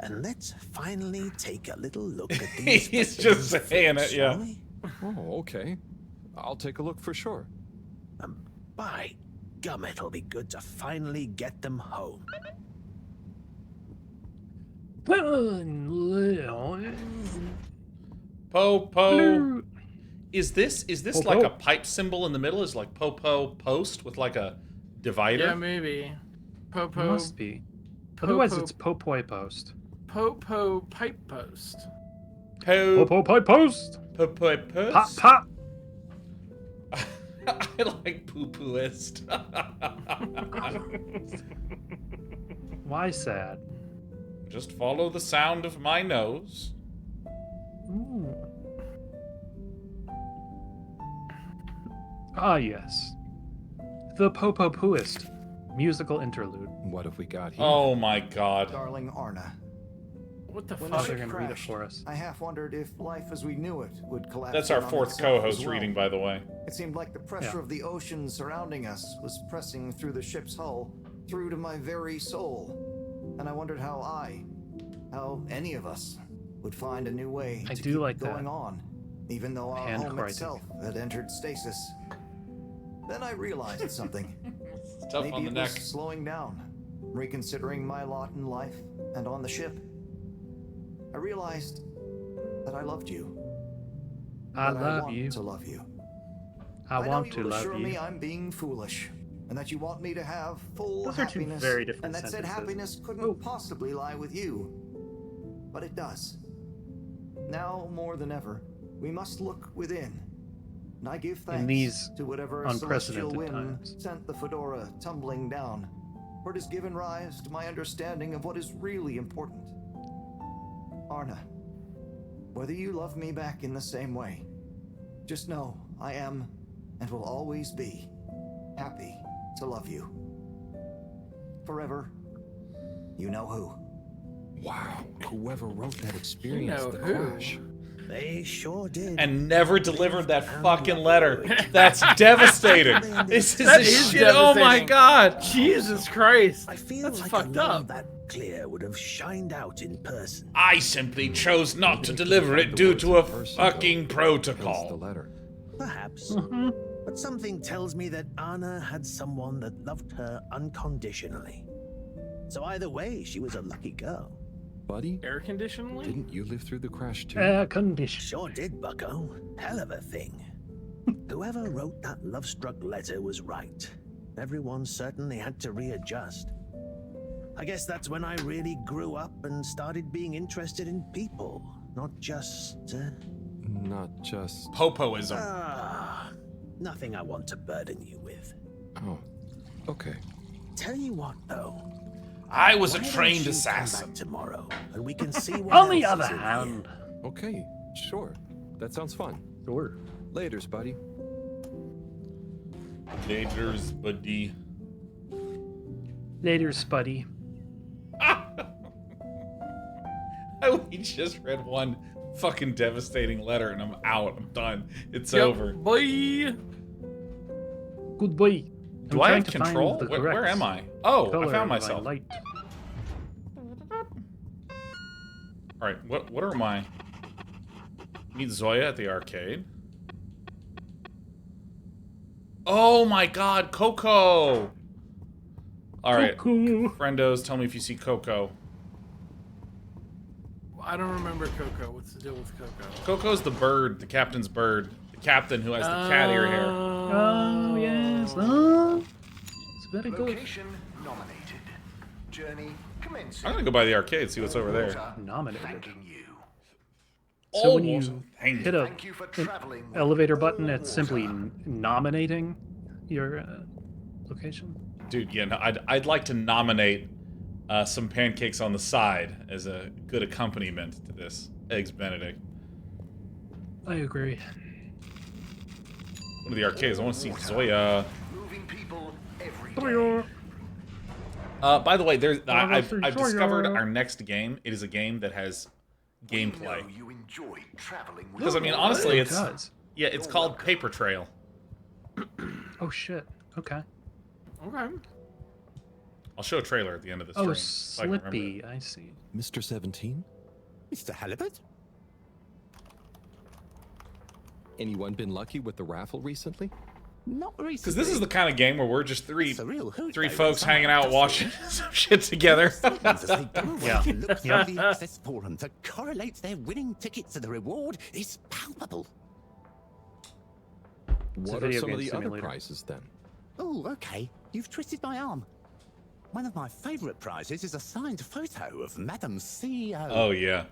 And let's finally take a little look at these. He's just saying it, yeah. shall we? Oh, okay. I'll take a look for sure. By gum, it'll be good to finally get them home. Po. Is this Po, like po. a pipe symbol in the middle? Is like po post with like a divider? Yeah, maybe. Popo. Must be. Otherwise, it's Popoi Post. Popo pipe post. Popoi Post. Po post. Pop, pop. I like poo-pooist. Why sad? Just follow the sound of my nose. Ooh. Ah, yes. The Popopooist musical interlude. What have we got here? Oh my god. Darling Arna, What the when Oh, the fuck? they're ship gonna read it crashed, for us. I half wondered if life as we knew it would collapse. That's our in on fourth itself as co-host well. reading, by the way. It seemed like the pressure Yeah. of the ocean surrounding us was pressing through the ship's hull, through to my very soul. And I wondered how any of us, would find a new way I to do keep like going that. on, even though our Hand home writing. itself had entered stasis. Then I realized something. It's tough Maybe on the it neck. was slowing down, reconsidering my lot in life and on the ship. I realized that I loved you. I that love want you. to love you. I know want you to will love assure you. me I'm being foolish, and that you want me to have full Those are two happiness, very different and that said sentences. happiness couldn't Oh. possibly lie with you. But it does. Now more than ever, we must look within. And I give thanks these to whatever celestial unprecedented whim times. sent the fedora tumbling down, for it has given rise to my understanding of what is really important. Arna, whether you love me back in the same way, just know I am, and will always be, happy to love you. Forever, you know who. Wow, whoever wrote that experienced know the who. crash. They sure did. And never delivered that fucking letter. That's devastating. This is That a is shit. Oh my devastating. god. Jesus Christ. I feel That's like fucked a love up. that clear would have shined out in person. I simply chose not to deliver it due to a fucking Hence the protocol. letter. Perhaps. But something tells me that Anna had someone that loved her unconditionally. So either way, she was a lucky girl. Buddy, Air conditioning? didn't you live through the crash too? Air condition. Sure did, bucko. Hell of a thing. Whoever wrote that love-struck letter was right. Everyone certainly had to readjust. I guess that's when I really grew up and started being interested in people, not just... Not just... Popoism. nothing I want to burden you with. Oh, okay. Tell you what, though. I was a Why don't trained you come assassin. back tomorrow, and we can see what On the else other is in hand, Okay, sure. That sounds fun. sure. Laters, buddy. Laters, buddy. Later, Spuddy. We just read one fucking devastating letter and I'm out. I'm done. It's Yep, over. Boy. Good boy. Do I have control? Where am I? Oh, I found myself. Light. All right, what are my... Meet Zoya at the arcade. Oh my god, Coco! All right, Coco. friendos, tell me if you see Coco. I don't remember Coco. What's the deal with Coco? Coco's the bird, the captain's bird. The captain who has the cat ear hair. Oh, yes. Oh, it's very good. Location nominated. Journey commencing. I'm gonna go by the arcade, see what's over there. Nominated. Thanking you. So when Almost. you Thank hit you. a Thank you for an traveling. elevator button, it's simply nominating your location. Dude, yeah, no, I'd like to nominate some pancakes on the side as a good accompaniment to this. Eggs Benedict. I agree. One of the arcades. I want to see Zoya. Moving people every day. By the way, I've Enjoy discovered your- our next game. It is a game that has gameplay. You enjoy traveling with Because I mean, honestly, It it's does. yeah, it's called Paper Trail. Oh shit. Okay. Okay. I'll show a trailer at the end of the Oh, stream. so I can remember it. Slippy. I see. Mr. 17? Mr. Halibut? Anyone been lucky with the raffle recently? Not recently. Because this is the kind of game where we're just three It's a real hoot, three though, folks when hanging out someone does watching some shit together. As they don't Yeah. to look Yeah. through the access forum that correlates their winning tickets to the reward is palpable. What are video some of game the other simulator. prizes then? Oh, okay. You've twisted my arm. One of my favourite prizes is a signed photo of Madam CEO. Oh yeah.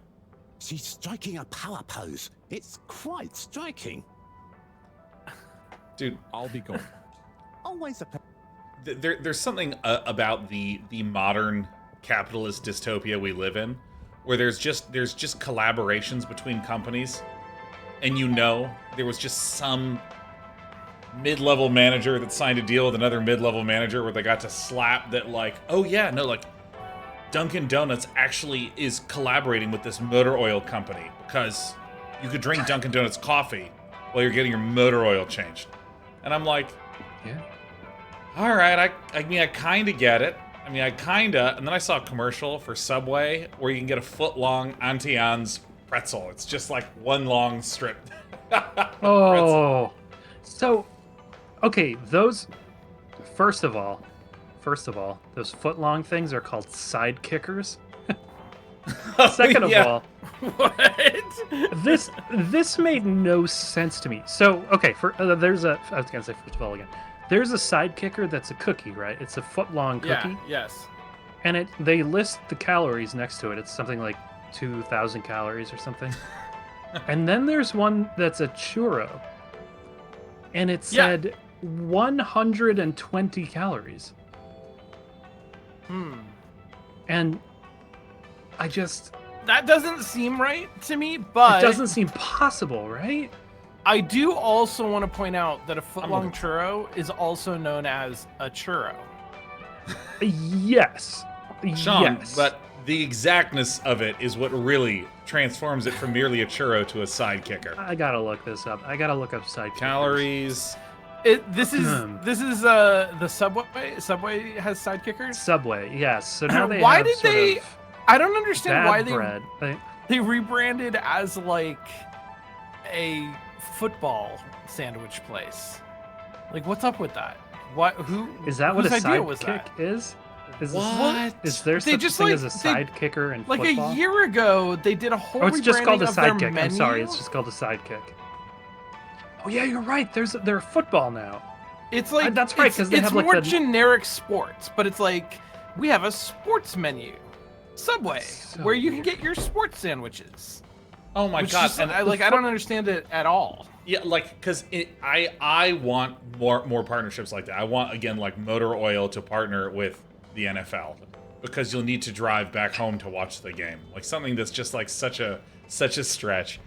She's striking a power pose. It's quite striking. Dude, I'll be going. Always a there's something about the modern capitalist dystopia we live in, where there's just collaborations between companies, and there was just some mid-level manager that signed a deal with another mid-level manager where they got to slap that like, oh yeah, no, like Dunkin' Donuts actually is collaborating with this motor oil company because you could drink Dunkin' Donuts coffee while you're getting your motor oil changed. And I'm like, Yeah. all right, I mean, I kind of get it. I mean, and then I saw a commercial for Subway where you can get a foot-long Auntie Anne's pretzel. It's just like one long strip. Oh. So, okay, first of all, those foot-long things are called side kickers. Second of Yeah. all, What? this made no sense to me. So, okay, I was gonna say first of all again. There's a side kicker that's a cookie, right? It's a foot-long cookie, Yeah. Yes. and they list the calories next to it. It's something like 2,000 calories or something. And then there's one that's a churro, and it Yeah. said 120 calories. And I just That doesn't seem right to me, but it doesn't seem possible, right? I do also want to point out that a foot-long looking- churro is also known as a churro. Yes. Sean, yes. but the exactness of it is what really transforms it from merely a churro to a side kicker. I gotta look this up. I gotta look up side kickers. Calories. This is the Subway. Subway has side kickers. Subway, yes. So now they Why have did sort they- of I don't understand bad why bread. they rebranded as like a football sandwich place. Like, what's up with that? What? Who? Is that what a whose idea side was kick that? is? Is What? Is there They such just, a thing like, as a they- side kicker in Like football? a year ago, they did a whole. Oh, it's just called a rebranding of their sidekick. I'm menu. sorry, it's just called a sidekick. Oh yeah, you're right. They're football now. It's like that's right, 'cause they it's have, like, more the- generic sports, but it's like we have a sports menu, Subway, So where you can weird. get your sports sandwiches. Oh my Which god! just, I don't understand it at all. Yeah, like because I want more partnerships like that. I want again like motor oil to partner with the NFL because you'll need to drive back home to watch the game. Like something that's just like such a stretch.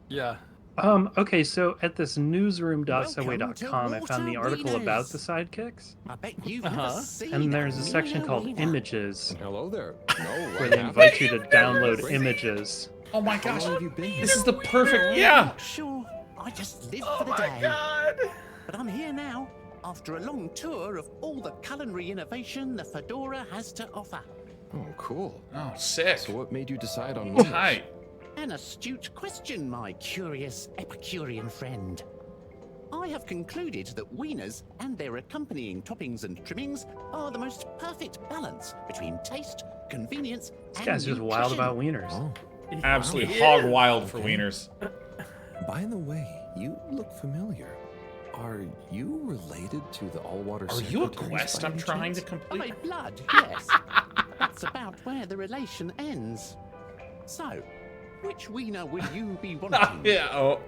Yeah. Okay, so at this newsroom.subway.com, I found the Water article about Wieners. the sidekicks, I bet you've never seen and there's a a section wiener called wiener. Images, Hello there. No, where they invite you to download images. Oh my How gosh! long have you been here? This is the perfect. Yeah. Not sure. I just live Oh for the my day. god. But I'm here now, after a long tour of all the culinary innovation the Fedora has to offer. Oh, cool. Oh, sick. So what made you decide on wieners? Hi. An astute question, my curious Epicurean friend. I have concluded that wieners and their accompanying toppings and trimmings are the most perfect balance between taste, convenience, This guy's just wild about wieners. Oh, Absolutely Yeah. hog wild for Okay. wieners. by the way, you look familiar. Are you related to the all-water Are you a secretaries quest by I'm any trying to chance? By complete? blood, yes. That's about where the relation ends. So, which wiener will you be wanting? Yeah. Oh.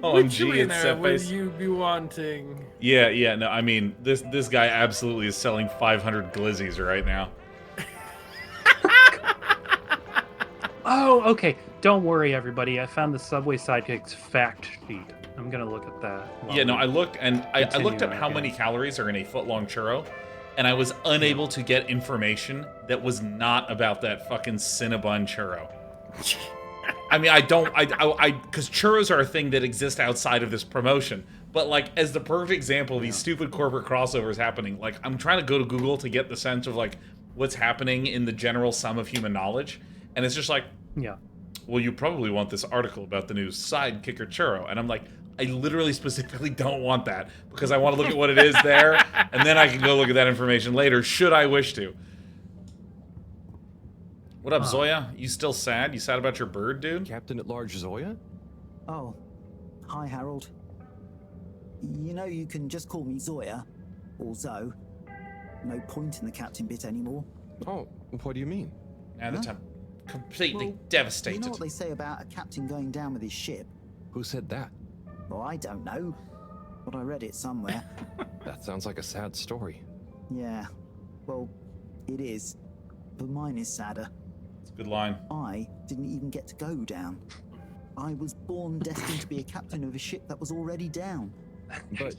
Which OMG, it's winner would face. you be wanting? Yeah. No, I mean this guy absolutely is selling 500 glizzies right now. Oh, okay. Don't worry, everybody. I found the Subway sidekicks fact sheet. I'm gonna look at that. while Yeah, no, we- I looked and I looked continue at how on many here. calories are in a foot-long churro, and I was unable to get information that was not about that fucking Cinnabon churro. I mean, because churros are a thing that exists outside of this promotion. But, like, as the perfect example of these stupid corporate crossovers happening, like, I'm trying to go to Google to get the sense of, like, what's happening in the general sum of human knowledge. And it's just like, Yeah. well, you probably want this article about the new sidekicker churro. And I'm like, I literally specifically don't want that because I want to look at what it is there, and then I can go look at that information later, should I wish to. What up, Zoya? You still sad? You sad about your bird, dude? Captain at Large Zoya? Oh, hi, Harold. You know you can just call me Zoya, or Zo. No point in the captain bit anymore. Oh, what do you mean? Now that I'm completely Well, devastated. You know what they say about a captain going down with his ship? Who said that? Well, I don't know, but I read it somewhere. That sounds like a sad story. Yeah, well, it is, but mine is sadder. It's a good line. I didn't even get to go down. I was born destined to be a captain of a ship that was already down. But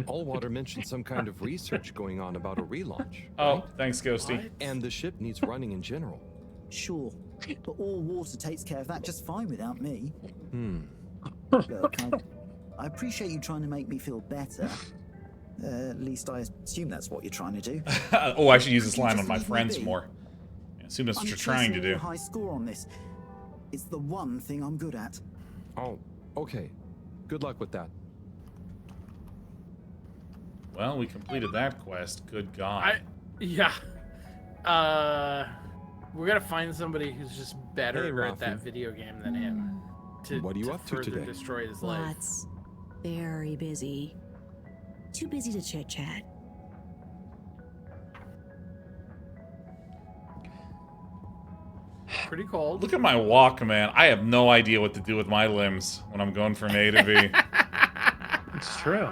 Allwater mentioned some kind of research going on about a relaunch. Oh, right? thanks, Ghosty. What? And the ship needs running in general. Sure, but all water takes care of that just fine without me. Look, I appreciate you trying to make me feel better. At least I assume that's what you're trying to do. Oh, I should use this line on Just my leave me friends be. more. I assume that's what I'm you're trying to chasing a do. high score on this. It's the one thing I'm good at. Oh, okay. Good luck with that. Well, we completed that quest. Good God. Yeah. We gotta find somebody who's just better Hey, at that Rafi. video game than him. What are you up to further today? destroy his life. Lots. Very busy. Too busy to chit chat. Pretty cold. Look at my walk, man. I have no idea what to do with my limbs when I'm going from A to B. It's true.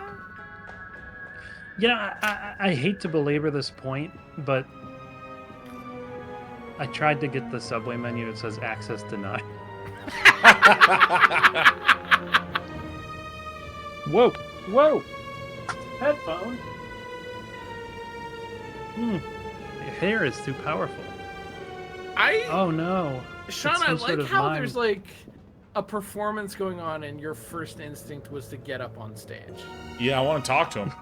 Yeah, I hate to belabor this point, but I tried to get the subway menu. It says access denied. Whoa, whoa, headphone. Your hair is too powerful. Oh no, Sean, It's I some sort like of how mind. there's like a performance going on, and your first instinct was to get up on stage. Yeah, I want to talk to him.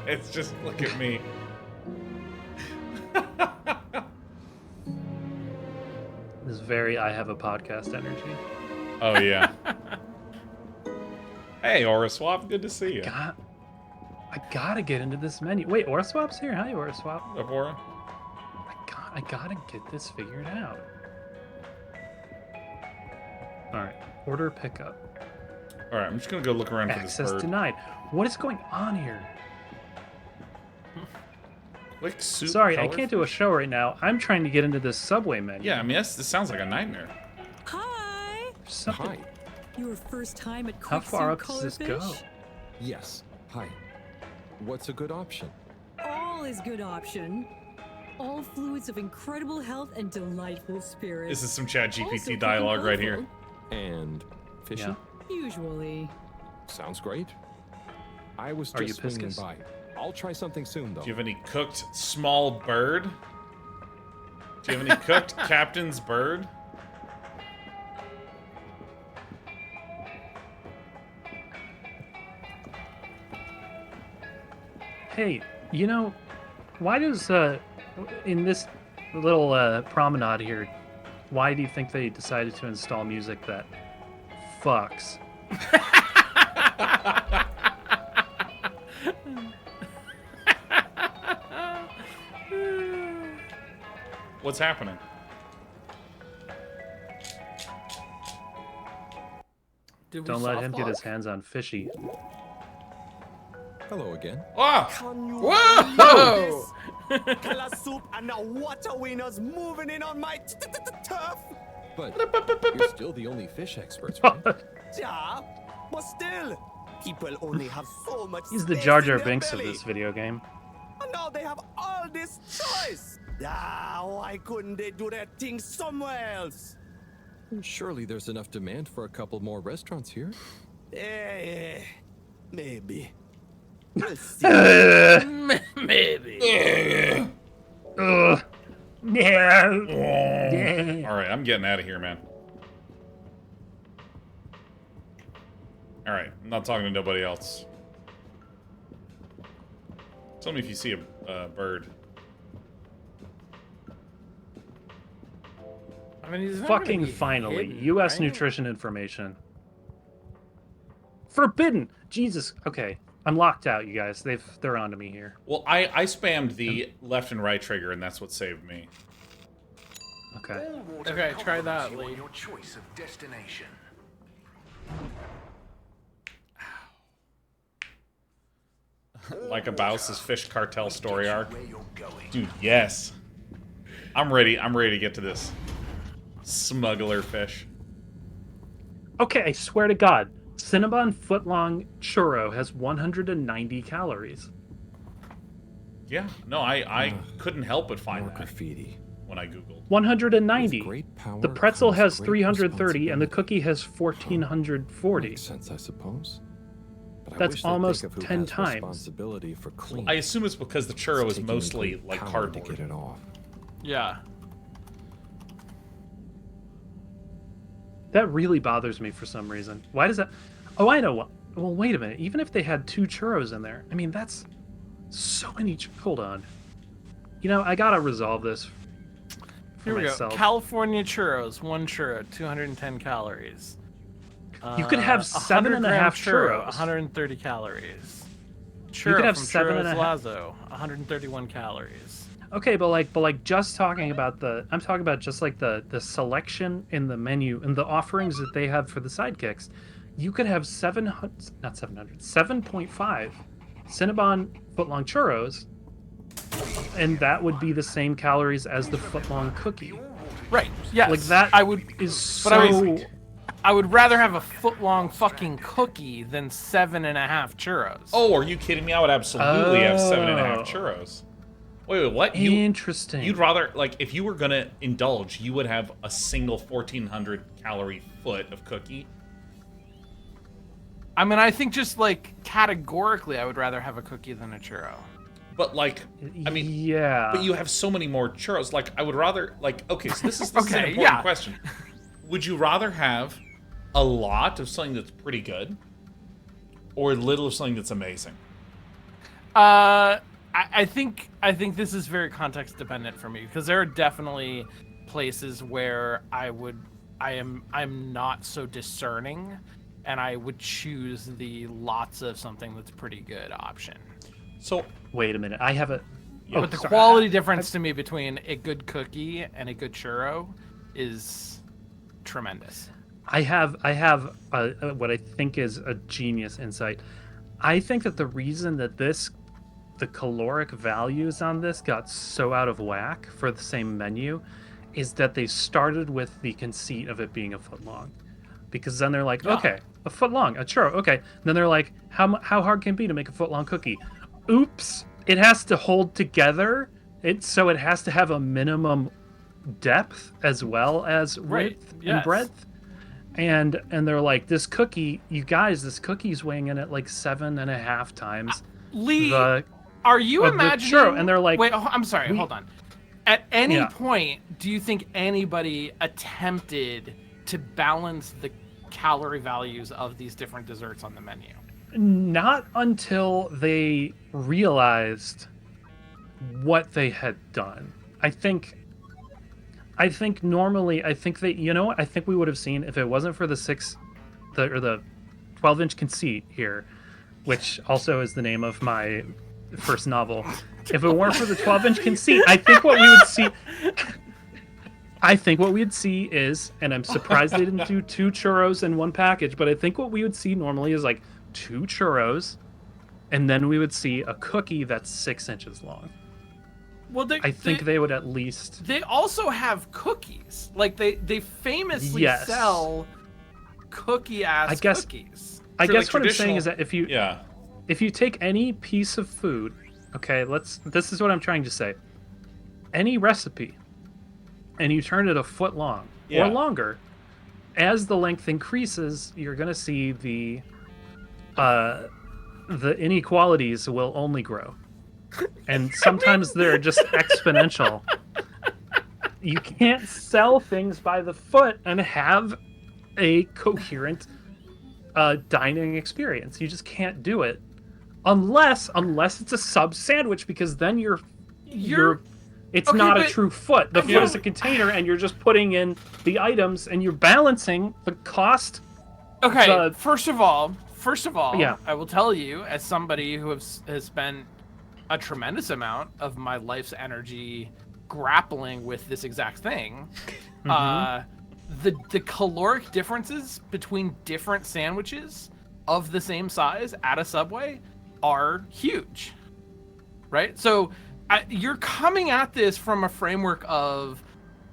It's just look at me. This very I have a podcast energy. Oh yeah. Hey, Aura Swap, good to see you. I gotta get into this menu. Wait, Aura Swap's here. Hi, Aura Swap. Up, Aura? I gotta get this figured out. All right, order pickup. All right, I'm just gonna go look around for Access this bird. denied. What is going on here? Like soup Sorry, I color? can't do a show right now. I'm trying to get into this subway menu. Yeah, I mean, this sounds like a nightmare. Hi. Something. Hi. Your first time at How Quick far Soup up does this Colorfish? go? Yes. Hi. What's a good option? All is good option. All fluids of incredible health and delightful spirit. This is some Chat Also GPT quick dialogue and right here. And fishy? Yeah. Usually. Sounds great. I was Are just you swinging Piscus? by. I'll try something soon, though. Do you have any cooked small bird? Do you have any cooked captain's bird? Hey, you know, why does in this little promenade here, why do you think they decided to install music that fucks? What's happening? Don't let him get his hands on fishy. Hello again. Ah! Whoa! Color soup and the water winners moving in on my turf. But you're still the only fish experts, right? Yeah, but still, people only have so much. He's the space Jar in Jar their Binks of belly. this video game. And now they have all this choice. Ah, why couldn't they do their thing somewhere else? Surely there's enough demand for a couple more restaurants here. Yeah, maybe. Maybe. Ugh. Yeah. All right, I'm getting out of here, man. All right, I'm not talking to nobody else. Tell me if you see a bird. I mean, he's not Fucking gonna be finally, hidden, U.S. right? nutrition information. Forbidden. Jesus. Okay, I'm locked out, you guys. They're onto me here. Well, I spammed the left and right trigger, and that's what saved me. Okay. Okay, try that, Lee. Your choice of destination. Like a Bowse's fish cartel story arc. Dude, yes. I'm ready to get to this smuggler fish. Okay, I swear to God, Cinnabon footlong churro has 190 calories. Yeah, no, I couldn't help but find that graffiti when I googled. 190. great power The pretzel comes has great 330 and the responsibility. cookie has 1440. Makes sense, I suppose. But I That's wish they'd almost think of who 10 has times. responsibility for clean. I assume it's because the churro is taking mostly great like power cardboard. to get it off. Yeah. That really bothers me for some reason. Why does that? Oh, I know what. Well, wait a minute. Even if they had 2 churros in there, I mean, that's so many. Hold on. You know, I gotta resolve this for Here we myself. go. California churros, 1 churro, 210 calories. You could have 100 7.5 gram churros. 130 calories. You could have from 7.5 Churros Lazo, 131 calories. Okay, but like just talking about I'm talking about just like the selection in the menu and the offerings that they have for the sidekicks. You could have 7.5 Cinnabon footlong churros, and that would be the same calories as the footlong cookie. Right. Yes. Like that I would is but so. I would rather have a foot-long fucking cookie than 7.5 churros. Oh, are you kidding me? I would absolutely have 7.5 Oh. churros. Wait, what? Interesting. You'd rather, like, if you were gonna indulge, you would have a single 1,400 calorie foot of cookie. I mean, I think just like categorically, I would rather have a cookie than a churro. But like, I mean, yeah. But you have so many more churros. Like, I would rather, like, okay, so this is an Okay, important yeah. question. Would you rather have a lot of something that's pretty good, or little of something that's amazing? I think this is very context dependent for me because there are definitely places where I'm not so discerning, and I would choose the lots of something that's pretty good option. So wait a minute, I have a. Yeah, but the quality difference to me between a good cookie and a good churro is tremendous. I have what I think is a genius insight. I think that the reason that the caloric values on this got so out of whack for the same menu is that they started with the conceit of it being a foot long. Because then they're like, okay, a foot long, a churro, okay. And then they're like, how hard can it be to make a foot long cookie? Oops, it has to hold together. So it has to have a minimum depth as well as width and breadth. And they're like, this cookie, you guys, this cookie's weighing in at like 7.5 times. Lee, the, are you of the imagining? churro. And they're like, wait, I'm sorry, hold on. At any Yeah. point, do you think anybody attempted to balance the calorie values of these different desserts on the menu? Not until they realized what they had done. I think normally, I think they, you know what? I think we would have seen if it wasn't for the 12-inch conceit here, which also is the name of my first novel. If it weren't for the 12-inch conceit, I think what we would see. I think what we'd see is, and I'm surprised they didn't do 2 churros in one package, but I think what we would see normally is like 2 churros, and then we would see a cookie that's 6 inches long. Well, I think they would at least. They also have cookies. Like they famously sell cookie-ass cookies. I guess what I'm saying is that if you take any piece of food, okay, this is what I'm trying to say. Any recipe, and you turn it a foot long or longer, as the length increases, you're going to see the inequalities will only grow. And sometimes they're just exponential. You can't sell things by the foot and have a coherent dining experience. You just can't do it unless it's a sub sandwich, because then it's Okay, not a but- true foot. The foot is a container, and you're just putting in the items, and you're balancing the cost. Okay, first of all, Yeah. I will tell you, as somebody who has spent a tremendous amount of my life's energy grappling with this exact thing, the caloric differences between different sandwiches of the same size at a Subway are huge, right? So you're coming at this from a framework of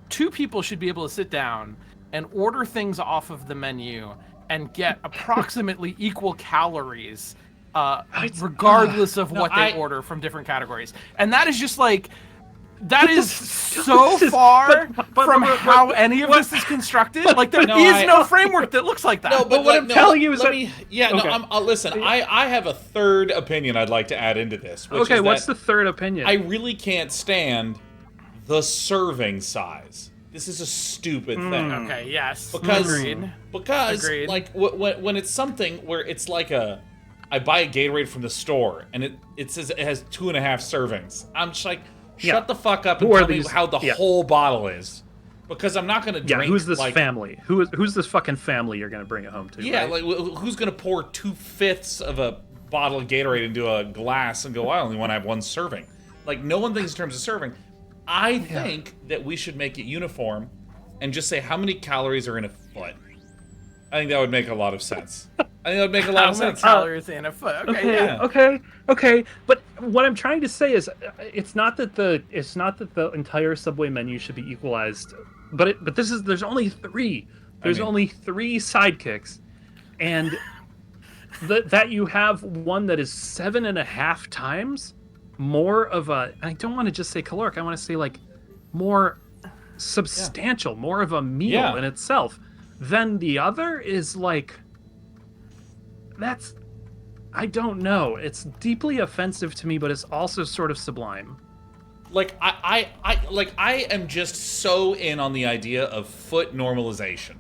two people should be able to sit down and order things off of the menu and get approximately equal calories, regardless of what they order from different categories. And that is just like, that is so far from how any of this is constructed. Like, there is no framework that looks like that. No, but what I'm telling you is that... listen, I have a third opinion I'd like to add into this. Which Okay, is what's that the third opinion? I really can't stand the serving size. This is a stupid thing. Okay, yes. Because Agreed. like when it's something where it's like I buy a Gatorade from the store and it says it has 2.5 servings. I'm just like, shut the fuck up and tell me how the whole bottle is, because I'm not gonna drink. Yeah, who's this like, family? Who's this fucking family you're gonna bring it home to? Yeah, right? like who's gonna pour 2/5 of a bottle of Gatorade into a glass and go, I only want to have 1 serving? Like, no one thinks in terms of serving. I think that we should make it uniform and just say how many calories are in a foot. I think that would make a lot of sense. I think that would make a lot of sense. Calories in a foot. Okay. But what I'm trying to say is, it's not that the entire Subway menu should be equalized, but there's only 3. There's only 3 sidekicks, and that you have one that is 7.5 times more of a. I don't want to just say caloric. I want to say like more substantial, more of a meal in itself. Then the other is like, I don't know. It's deeply offensive to me, but it's also sort of sublime. Like I am just so in on the idea of foot normalization,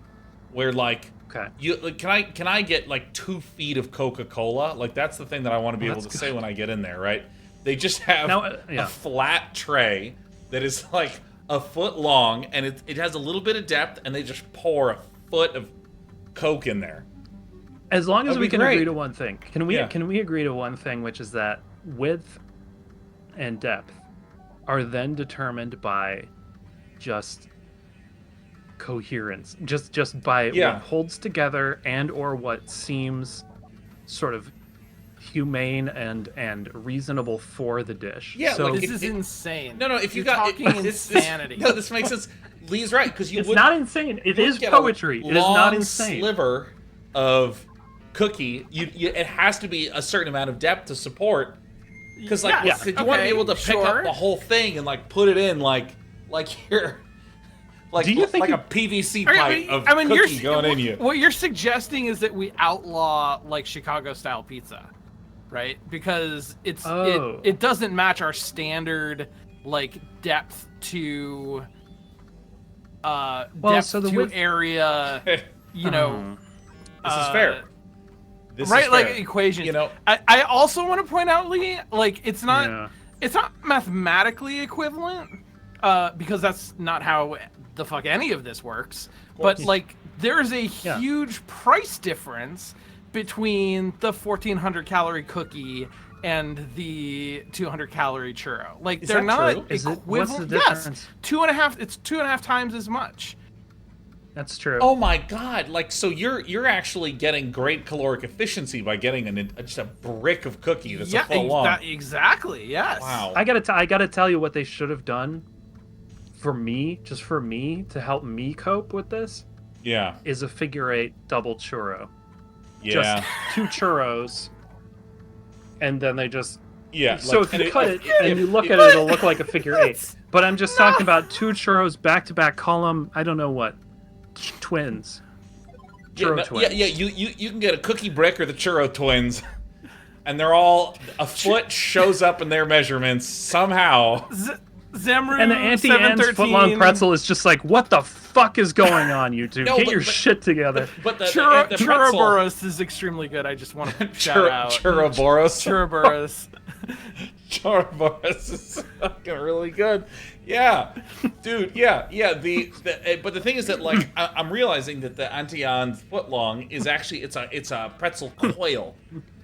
where like, can I get like 2 feet of Coca-Cola? Like, that's the thing that I want to be able to say when I get in there, right? They just have a flat tray that is like a foot long, and it has a little bit of depth, and they just pour a foot of Coke in there. As long as we can agree to one thing. Can we agree to one thing, which is that width and depth are then determined by just coherence, just by what holds together and or what seems sort of humane and reasonable for the dish. Yeah, so like this is insane. No, if You're you got talking insanity. this makes sense. Lee's right, because it's not insane. It is poetry. It is not insane. Sliver of cookie. It has to be a certain amount of depth to support. Because like, you want to be able to pick up the whole thing and like put it in like here. Like, do you think like a PVC pipe of cookie going in you? What you're suggesting is that we outlaw like Chicago style pizza, right? Because it doesn't match our standard like depth to area. You know, this is fair. This right, is like fair. equations. You know, I also want to point out, Lee, like it's not mathematically equivalent, because that's not how the fuck any of this works. But like, there's a huge price difference between the 1,400 calorie cookie and the 200 calorie churro. Like, they're not equivalent. What's the difference? Yes, 2.5. It's 2.5 times as much. That's true. Oh my god! Like, so you're actually getting great caloric efficiency by getting just a brick of cookie that's a foot long. Exactly. Yes. Wow. I gotta tell you what they should have done for me, just for me, to help me cope with this. Yeah. Is a figure-8 double churro. Yeah. Just 2 churros, and then they just. Yeah. So like, if you cut it and you look at it, it'll look like a figure-8. But I'm just talking about 2 churros back to back. Call them, I don't know what. Twins. Churro twins. Yeah. You can get a cookie brick or the churro twins, and they're all a foot shows up in their measurements somehow. Zamru And the Auntie Anne's 713 footlong pretzel is just like, what the fuck is going on, YouTube? No, Get but- your but- shit together. But the pretzel, Churroboros is extremely good. I just want to shout out. Churroboros. Churroboros. Churroboros is fucking really good. Yeah, dude. Yeah. But the thing is that like I'm realizing that the Auntie Anne's footlong is actually it's a pretzel coil.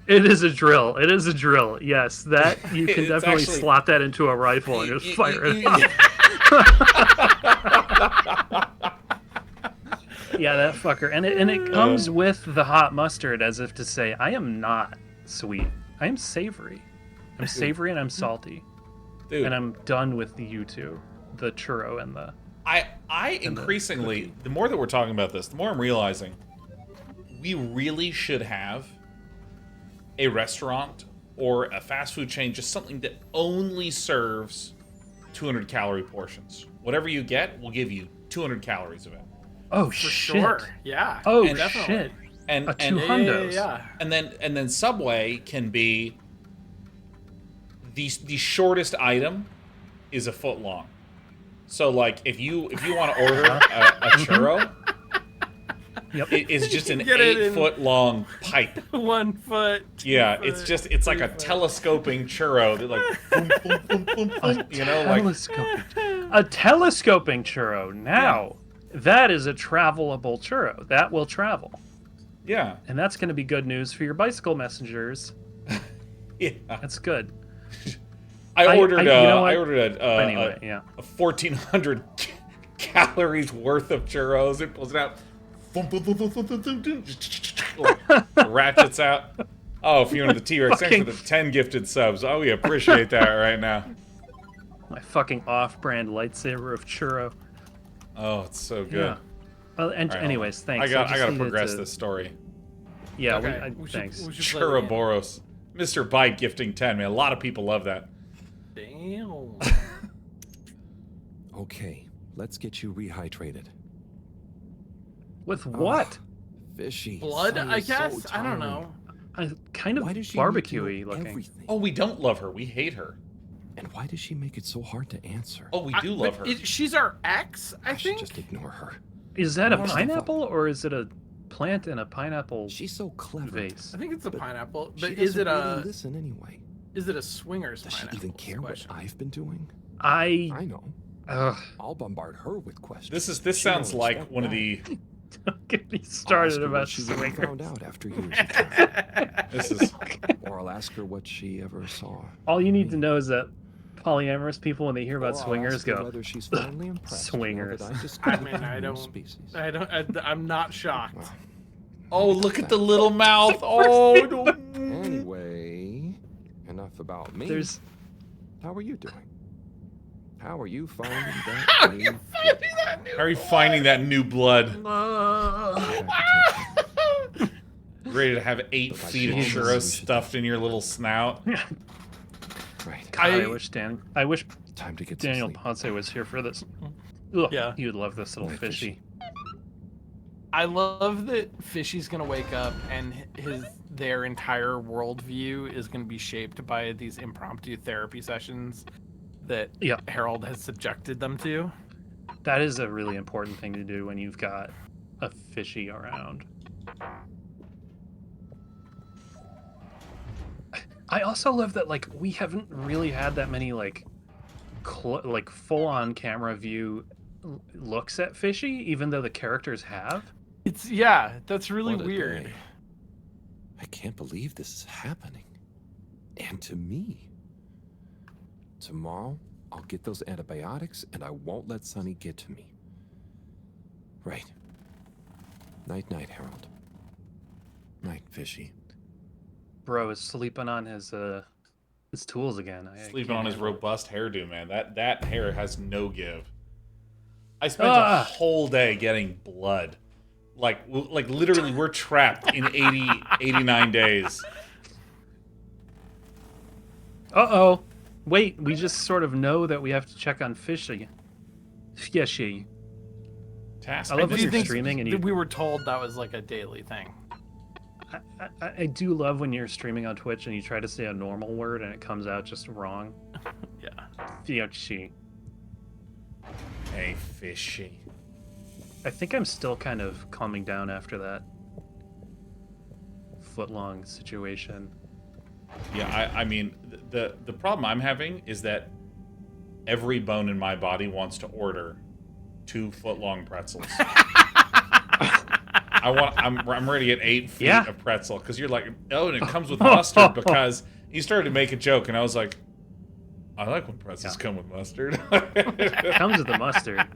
It is a drill. It is a drill. Yes, that you can It's definitely actually- slot that into a rifle and just fire it off. Yeah, that fucker. And it comes with the hot mustard as if to say, I am not sweet. I am savory. I'm savory and I'm salty. Dude. And I'm done with the U2, the churro and the... I increasingly, the more that we're talking about this, the more I'm realizing we really should have a restaurant or a fast food chain, just something that only serves 200 calorie portions. Whatever you get, we'll give you 200 calories of it. Oh, For shit. sure. Yeah. Oh, definitely. shit. And A two hundos. Yeah. And then Subway can be the shortest item is a foot long. So like if you want to order a churro, Yep. it's just an Get it in 8-foot long pipe. 1 foot. Yeah, it's like a telescoping churro that like boom, boom, boom, boom, you know, like A telescoping churro. Now, that is a travelable churro. That will travel. yeah. And that's going to be good news for your bicycle messengers. Yeah. That's good. I ordered you know what? I ordered Anyway, yeah. a 1,400 calories worth of churros. It pulls it out. Boom, boom, boom, boom, boom, boom, boom, boom, like, ratchets out. Oh, if you're into the T-Rex, thanks for the 10 gifted subs. Oh, we appreciate that right now. My fucking off-brand lightsaber of churro. Oh, it's so good. Yeah. Well, and All right, anyways, thanks. I gotta needed progress to- this story. Yeah, Okay, thanks. we should play the game. Churroboros. Mr. Bite gifting 10, man. A lot of people love that. Damn. Okay, let's get you rehydrated. With what? Fishy. Blood, Sunny I is so guess? I don't tiring. know. Kind of Why does she need to know barbecue-y looking. everything? Oh, we don't love her. We hate her. And why does she make it so hard to answer? Oh, we do love her. She's our ex, I should think. just ignore her. Is that a I don't know. pineapple or is it a plant in a pineapple She's so clever. vase? I think it's a pineapple. She But is doesn't it really a listen anyway. is it a swingers Does she pineapple? even is the care what question. I've been doing? I know. Ugh. I'll bombard her with questions. This She sounds won't like respect one of that. the. Don't get me I'll ask started her about what she really found swingers. out after years. of trying. This is. Or I'll ask her what she ever saw. All you need to know is that polyamorous people, when they hear about Or I'll swingers, ask her go, whether she's finally impressed now swingers. that I just I mean, I new don't. species. I'm not shocked. Oh, look at the little mouth. Oh, no. Anyway, enough about me. There's How are you doing? How are you finding that new How are you finding that new blood? Ready to have 8 feet of Jesus. churros stuffed in your little snout? Right. God, I wish Time to get some Daniel sleep. Ponce was here for this. Ugh, Yeah. You'd love this little fishy. I love that Fishy's gonna wake up and their entire worldview is gonna be shaped by these impromptu therapy sessions that Harold has subjected them to. That is a really important thing to do when you've got a fishy around. I also love that like we haven't really had that many like full-on camera view looks at fishy, even though the characters have. That's really What a weird. day. I can't believe this is happening. And to me. Tomorrow, I'll get those antibiotics and I won't let Sonny get to me. Right. Night, night, Harold. Night, Fishy. Bro is sleeping on his tools again. Sleeping on his robust hairdo, man. That hair has no give. I spent a whole day getting blood. Like literally, we're trapped in 89 days. Uh-oh. Wait, we just sort of know that we have to check on Fishy. Fishy. task. I love when Do you you're think streaming and you. we were told that was like a daily thing? I do love when you're streaming on Twitch and you try to say a normal word and it comes out just wrong. Yeah. Fiochi. Hey, fishy. I think I'm still kind of calming down after that footlong situation. Yeah, I mean, the problem I'm having is that every bone in my body wants to order 2 foot-long pretzels. I'm ready at 8 feet of pretzel because you're like, oh, and it comes with mustard because you started to make a joke and I was like, I like when pretzels come with mustard. It comes with the mustard.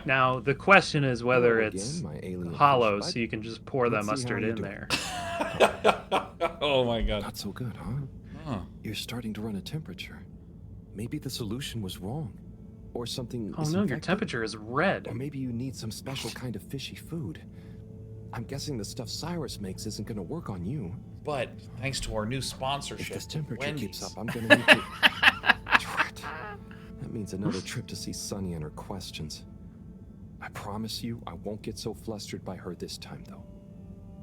Now the question is whether it's hollow, so you can just pour that mustard in there. Oh my god! Not so good, huh? You're starting to run a temperature. Maybe the solution was wrong, or something. Oh no, your temperature is red. Or maybe you need some special kind of fishy food. I'm guessing the stuff Cyrus makes isn't going to work on you. But thanks to our new sponsorship, if this temperature Wendy's. keeps up, I'm going to need to. Drat. That means another trip to see Sunny and her questions. I promise you, I won't get so flustered by her this time, though.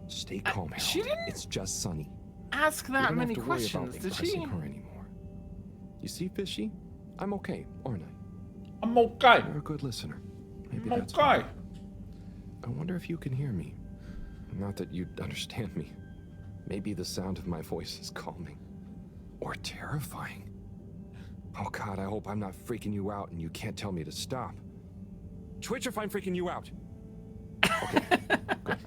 Stay calm, Harold. She didn't It's just Sunny. ask You that don't many have to worry about questions, did impressing she? her anymore. You see, Fishy? I'm okay, aren't I? I'm okay. You're a good listener. Maybe I'm that's okay. why. I wonder if you can hear me. Not that you'd understand me. Maybe the sound of my voice is calming. Or terrifying. Oh god, I hope I'm not freaking you out and you can't tell me to stop. Twitch if I'm freaking you out. Okay, good.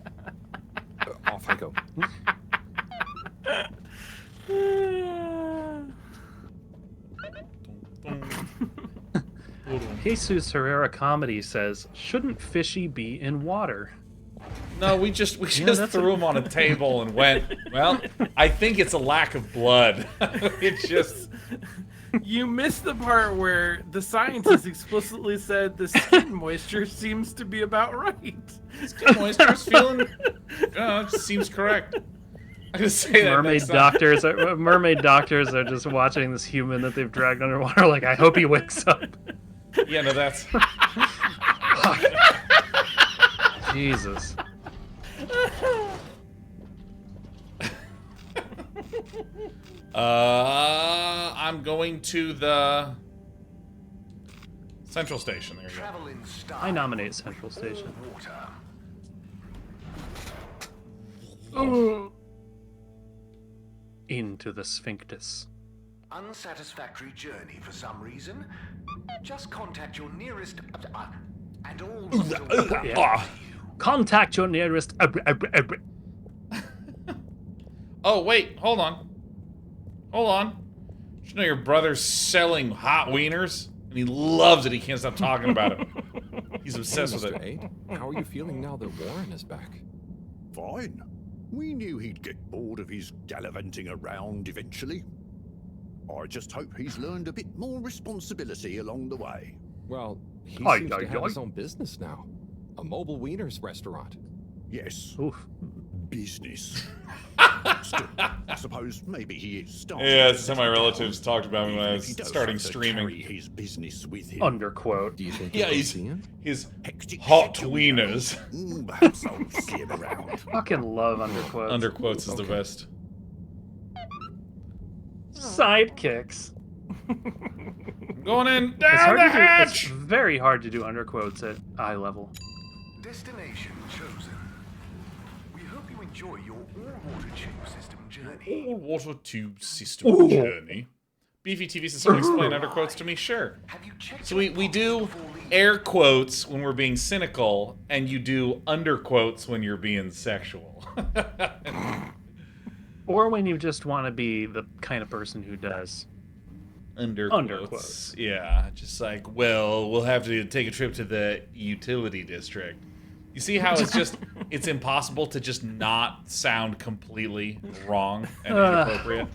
Off I go. Jesus Herrera Comedy says, "Shouldn't Fishy be in water?" No, we just threw him on a table and went, well, I think it's a lack of blood. It just... You missed the part where the scientist explicitly said the skin moisture seems to be about right. Skin moisture's feeling... it seems correct. I just say that Mermaid doctors are just watching this human that they've dragged underwater like, I hope he wakes up. Yeah, no, that's... Jesus. I'm going to the Central Station. There you go. I nominate Central Station. Into the Sphinctus. Unsatisfactory journey for some reason? Just contact your nearest and all Contact your nearest. Oh, wait, hold on. Hold on. Did you know your brother's selling hot wieners? And he loves it. He can't stop talking about it. He's obsessed with it. Hey, how are you feeling now that Warren is back? Fine. We knew he'd get bored of his gallivanting around eventually. I just hope he's learned a bit more responsibility along the way. Well, he seems to have his own business now. A mobile wieners restaurant. Yes. Oof. Business. Still, I suppose maybe he is starting. Yeah, it's how my relatives talked about me when I was starting streaming. His business with him. Underquote. Do you think Yeah, you'll he's see him? his hot wieners. Perhaps I'll see him around. Fucking love underquotes. Underquotes is the best. Sidekicks. Going in It's down the it's hatch. very hard to do underquotes at eye level. Destination chosen. We hope you enjoy your all-water tube system journey. All water tube system journey. Beefy TV says someone explain underquotes to me. Sure. So we do air quotes when we're being cynical, and you do underquotes when you're being sexual. Or when you just want to be the kind of person who does underquotes. Yeah, just like, well, we'll have to take a trip to the utility district. You see how it's just, it's impossible to just not sound completely wrong and inappropriate?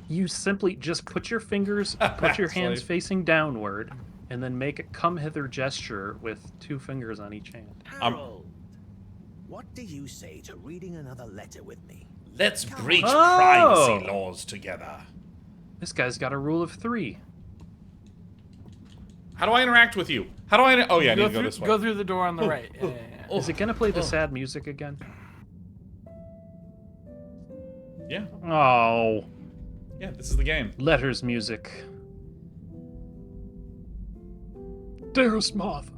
You simply just put your fingers, put your hands facing downward, and then make a come hither gesture with 2 fingers on each hand. Harold, what do you say to reading another letter with me? Let's breach privacy laws together. This guy's got a rule of 3. How do I interact with you? How do I? Oh yeah, I need to go through, this way. Go through the door on the right. Yeah, yeah, yeah. Is it gonna play the sad music again? Yeah. Oh. Yeah, this is the game. Letters music. Dearest Martha.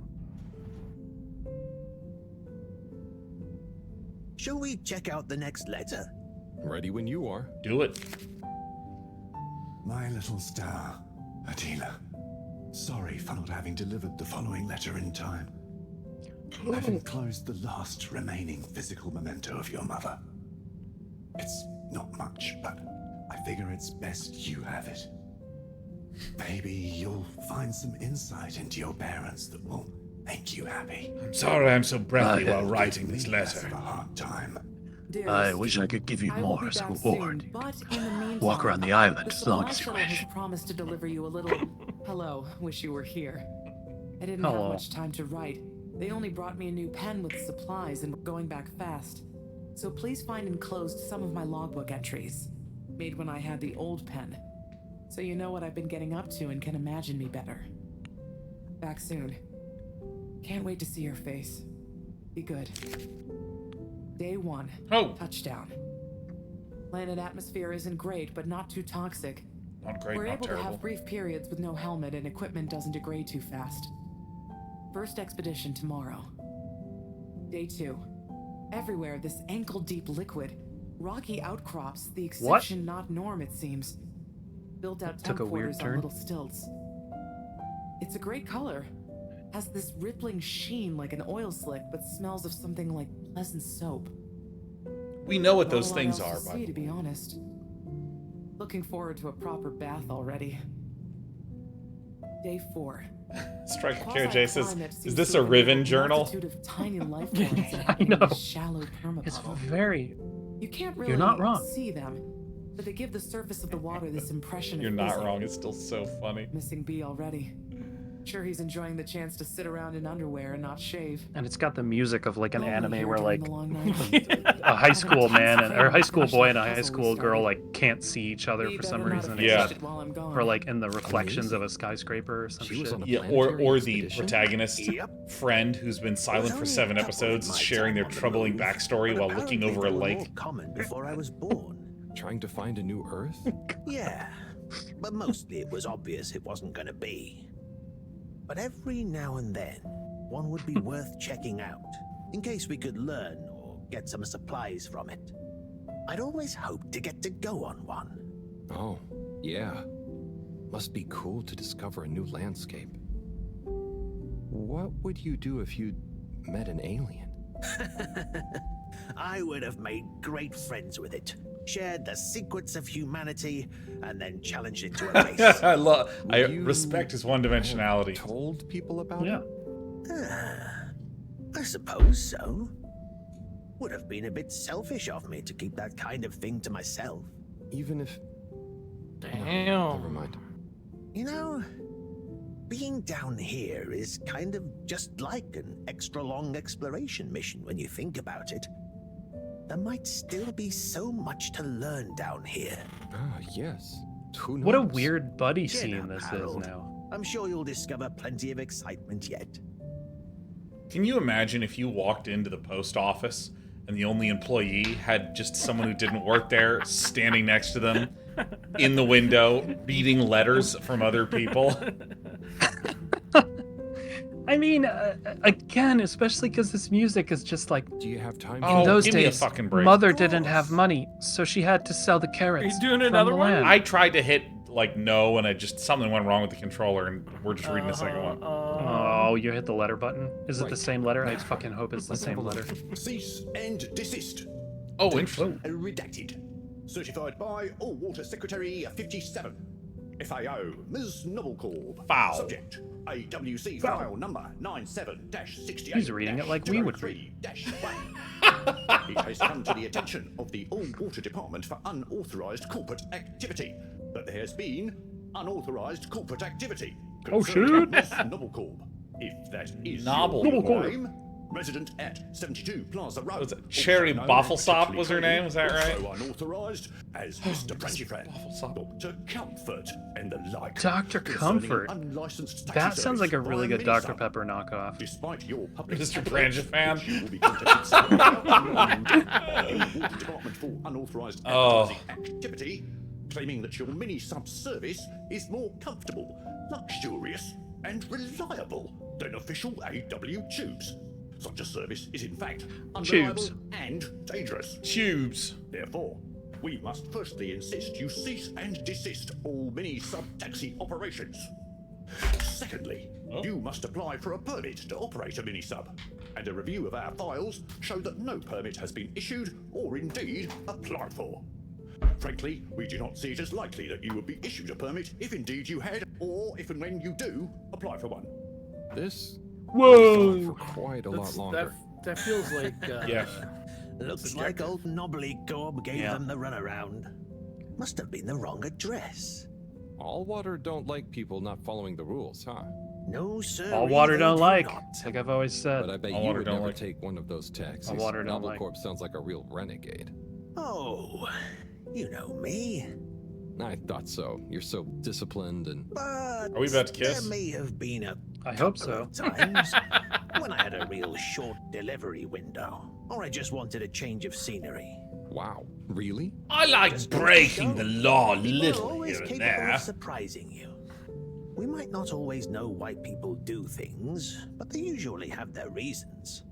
Shall we check out the next letter? Ready when you are. Do it. My little star, Adela. Sorry for not having delivered the following letter in time. I've enclosed the last remaining physical memento of your mother. It's not much, but I figure it's best you have it. Maybe you'll find some insight into your parents that will make you happy. I'm sorry I'm so breathy while writing this Less letter. of a hard time. I wish I could give you more as a reward. Walk around the island as long as you wish. Has promised to deliver you a little. Hello, wish you were here. I didn't have much time to write. They only brought me a new pen with supplies and going back fast. So please find enclosed some of my logbook entries, made when I had the old pen. So you know what I've been getting up to and can imagine me better. Back soon. Can't wait to see your face. Be good. Day 1. Touchdown. Planet atmosphere isn't great, but not too toxic. Not great, We're not able terrible. to have brief periods with no helmet and equipment doesn't degrade too fast. First expedition tomorrow. Day 2. Everywhere this ankle-deep liquid. Rocky outcrops, the exception not norm it seems. Built out Took a weird quarters turn. on little stilts. It's a great color. Has this rippling sheen like an oil slick, but smells of something like pleasant soap. We know what Not those a lot things else are, to by see, the to be honest. Looking forward to a proper bath already. Day 4. Striker KJ says, "Is this a Riven journal?" Of tiny life forms I know. shallow It's permapuddle. very. You can't really You're not wrong. see them, but they give the surface of the water this impression You're of not fizzing. wrong. It's still so funny. Missing B already. Sure, he's enjoying the chance to sit around in underwear and not shave. And it's got the music of like an Lonely anime here where during like the long nights. a high school man and, or high school boy and a high Puzzle we school girl started. like can't see each other We for better some not reason. have Yeah. finished it while I'm gone. Or like in the reflections of a skyscraper or some She was shit. on a Yeah, or planetary the expedition? protagonist friend who's been silent for 7 episodes, sharing their troubling backstory while looking over a lake. Common before I was born. Trying to find a new Earth? Yeah, but mostly it was obvious it wasn't going to be. But every now and then, one would be worth checking out, in case we could learn or get some supplies from it. I'd always hoped to get to go on one. Oh, yeah. Must be cool to discover a new landscape. What would you do if you met an alien? I would have made great friends with it, shared the secrets of humanity, and then challenged it to a race. I respect his one-dimensionality. Told people about Yeah. I suppose so. Would have been a bit selfish of me to keep that kind of thing to myself. Even if... Damn. Never mind. You know, being down here is kind of just like an extra long exploration mission when you think about it. There might still be so much to learn down here. Ah, yes. Who knows? What a weird buddy Chin scene up, this Harold. is now. I'm sure you'll discover plenty of excitement yet. Can you imagine if you walked into the post office and the only employee had just someone who didn't work there standing next to them in the window reading letters from other people? I mean, again, especially because this music is just like. Do you have time? In those give me a days, fucking break. mother didn't have money, so she had to sell the carrots. Are you doing from another the one? land. I tried to hit like no, and something went wrong with the controller, and we're just reading the second one. Oh, you hit the letter button. Is it the Right. same letter? I fucking hope it's the Let's same have a letter. look. Cease and desist. Oh, interesting. Redacted. Certified by All Water Secretary 57. FAO, Ms. Noblecorp. Foul. Subject, AWC file number 97-68. He's reading it like we would read. 203-1. It has come to the attention of the All Water Department for unauthorized corporate activity that there has been unauthorized corporate activity Oh, concerning shit. Ms. Noblecorp. If that is Nobble. your Noblecorp. claim, resident at 72 Plaza Road. Was it Cherry Bofflesop was her name? Was that right? Also unauthorized as Mr. Prentifran, Dr. Comfort, and the like. Dr. Comfort. Unlicensed taxi That sounds like a service really via good Dr. mini-sub. Pepper knockoff. Despite your public Mr. adverts, Prentifran. you will be contacted separately by the Water Department for unauthorized advertising activity, claiming that your mini-sub service is more comfortable, luxurious, and reliable than official AW tubes. Such a service is in fact unreliable Tubes. and dangerous. Tubes. Therefore, we must firstly insist you cease and desist all mini-sub taxi operations. Secondly, you must apply for a permit to operate a mini-sub, and a review of our files show that no permit has been issued or indeed applied for. Frankly, we do not see it as likely that you would be issued a permit if indeed you had, or if and when you do, apply for one. This Whoa! goes on for quite a lot longer. That feels like Yeah. Looks like old Knobbly Gob gave them the runaround. Must have been the wrong address. Allwater don't like people not following the rules, huh? No, sir. All water don't like. Like I've always said. But I bet All you water would don't never like. take one of those taxis. All water don't like. Novelcorp sounds like a real renegade. Oh, you know me. I thought so. You're so disciplined and... But Are we about to kiss? There may have been a I hope couple so. of times when I had a real short delivery window, or I just wanted a change of scenery. Wow, really? I like breaking the law a People are little always here and capable there. of surprising you. We might not always know why people do things, but they usually have their reasons.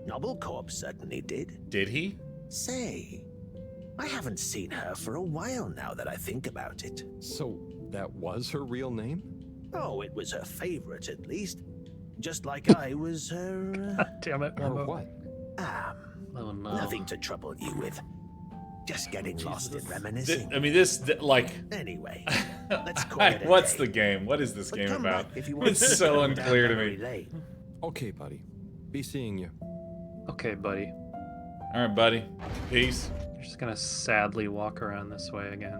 Nobblecorp certainly did. Did he? Say, I haven't seen her for a while now that I think about it. So that was her real name? Oh, it was her favorite at least. Just like I was her... Damn it, Or Wumbo. what? Oh no. Nothing to trouble you with. Just getting lost in reminiscing. I mean, this like. Anyway, let's call it a What's day. the game? What is this But game come about? back if you want It's to so go down unclear to memory me. lane. Okay, buddy. Be seeing you. Okay, buddy. All right, buddy. Peace. You're just gonna sadly walk around this way again.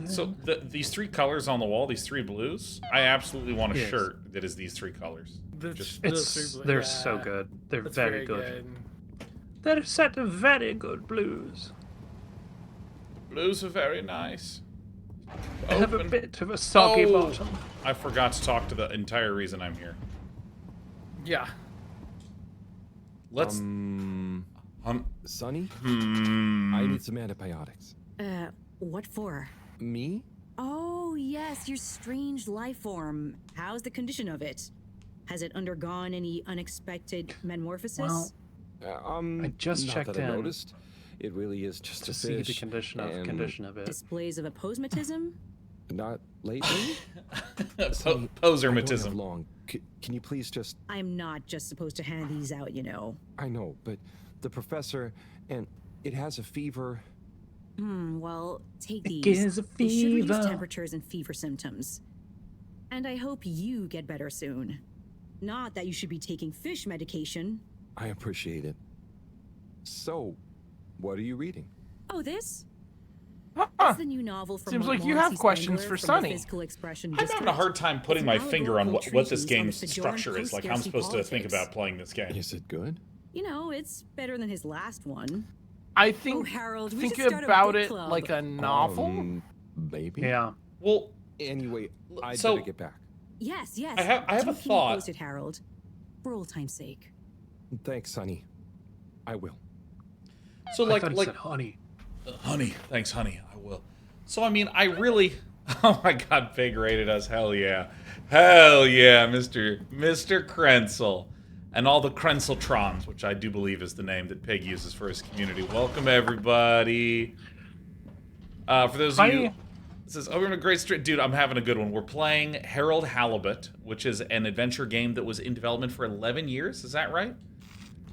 So these three colors on the wall, these three blues, I absolutely want a Yes. shirt that is these three colors. Just They're so good. They're very good. They're a set of very good blues. blues are very nice. They have a bit of a soggy bottom. I forgot to talk to the entire reason I'm here. Yeah. Let's. Sonny? I I need some antibiotics. What for? Me? Oh, yes, your strange life form. How's the condition of it? Has it undergone any unexpected metamorphosis? Well, I just not checked that I in noticed. It really is just to a see the fish. condition of it. Displays of aposematism? Not lately. Posermatism. Long. Can you please just? I'm not just supposed to hand these out, you know. I know, but the professor and it has a fever. Well, take It these. gives a They should reduce fever. temperatures and fever symptoms. And I hope you get better soon. Not that you should be taking fish medication. I appreciate it. So, what are you reading? Oh, this? It's the new novel from Seems like you have Montmorency questions Spangler for from the Sonny. Physical Expression I'm having a District. hard time putting It's my an finger on allegorical what this treatise on the game's Bajoran structure is. Like, how I'm post-scarcity supposed to think politics. about playing this game. Is it good? You know, it's better than his last one. I think Harold, we think should start a about book it club. like a novel. Maybe. Yeah. Well, anyway, I so- better get back. Yes, yes. I have Do a keep me thought. posted, Harold. For old time's sake. Thanks, Sonny. I will. So I like thought it like said honey. honey, thanks, honey. I will. So I mean, I really. Oh my God, Pig rated us. Hell yeah, Mr. Krenzel, and all the Krenzeltrons, which I do believe is the name that Pig uses for his community. Welcome everybody. For those of you, it says, "Oh, we're in a great street, dude. I'm having a good one. We're playing Harold Halibut, which is an adventure game that was in development for 11 years. Is that right?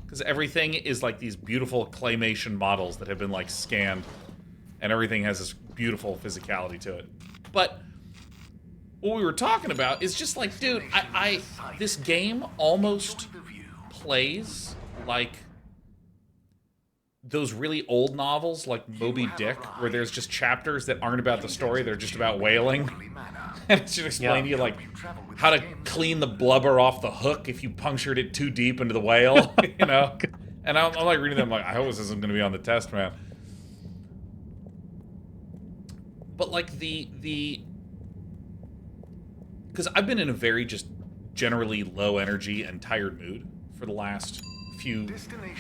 Because everything is like these beautiful claymation models that have been like scanned, and everything has this beautiful physicality to it. But what we were talking about is just like, dude, this game almost plays like those really old novels like Moby Dick, where there's just chapters that aren't about the story, they're just about whaling. And it should explain to you like how to clean the blubber off the hook if you punctured it too deep into the whale, you know? And I'm like reading them, like, I hope this isn't going to be on the test, man. But like because I've been in a very just generally low energy and tired mood for the last few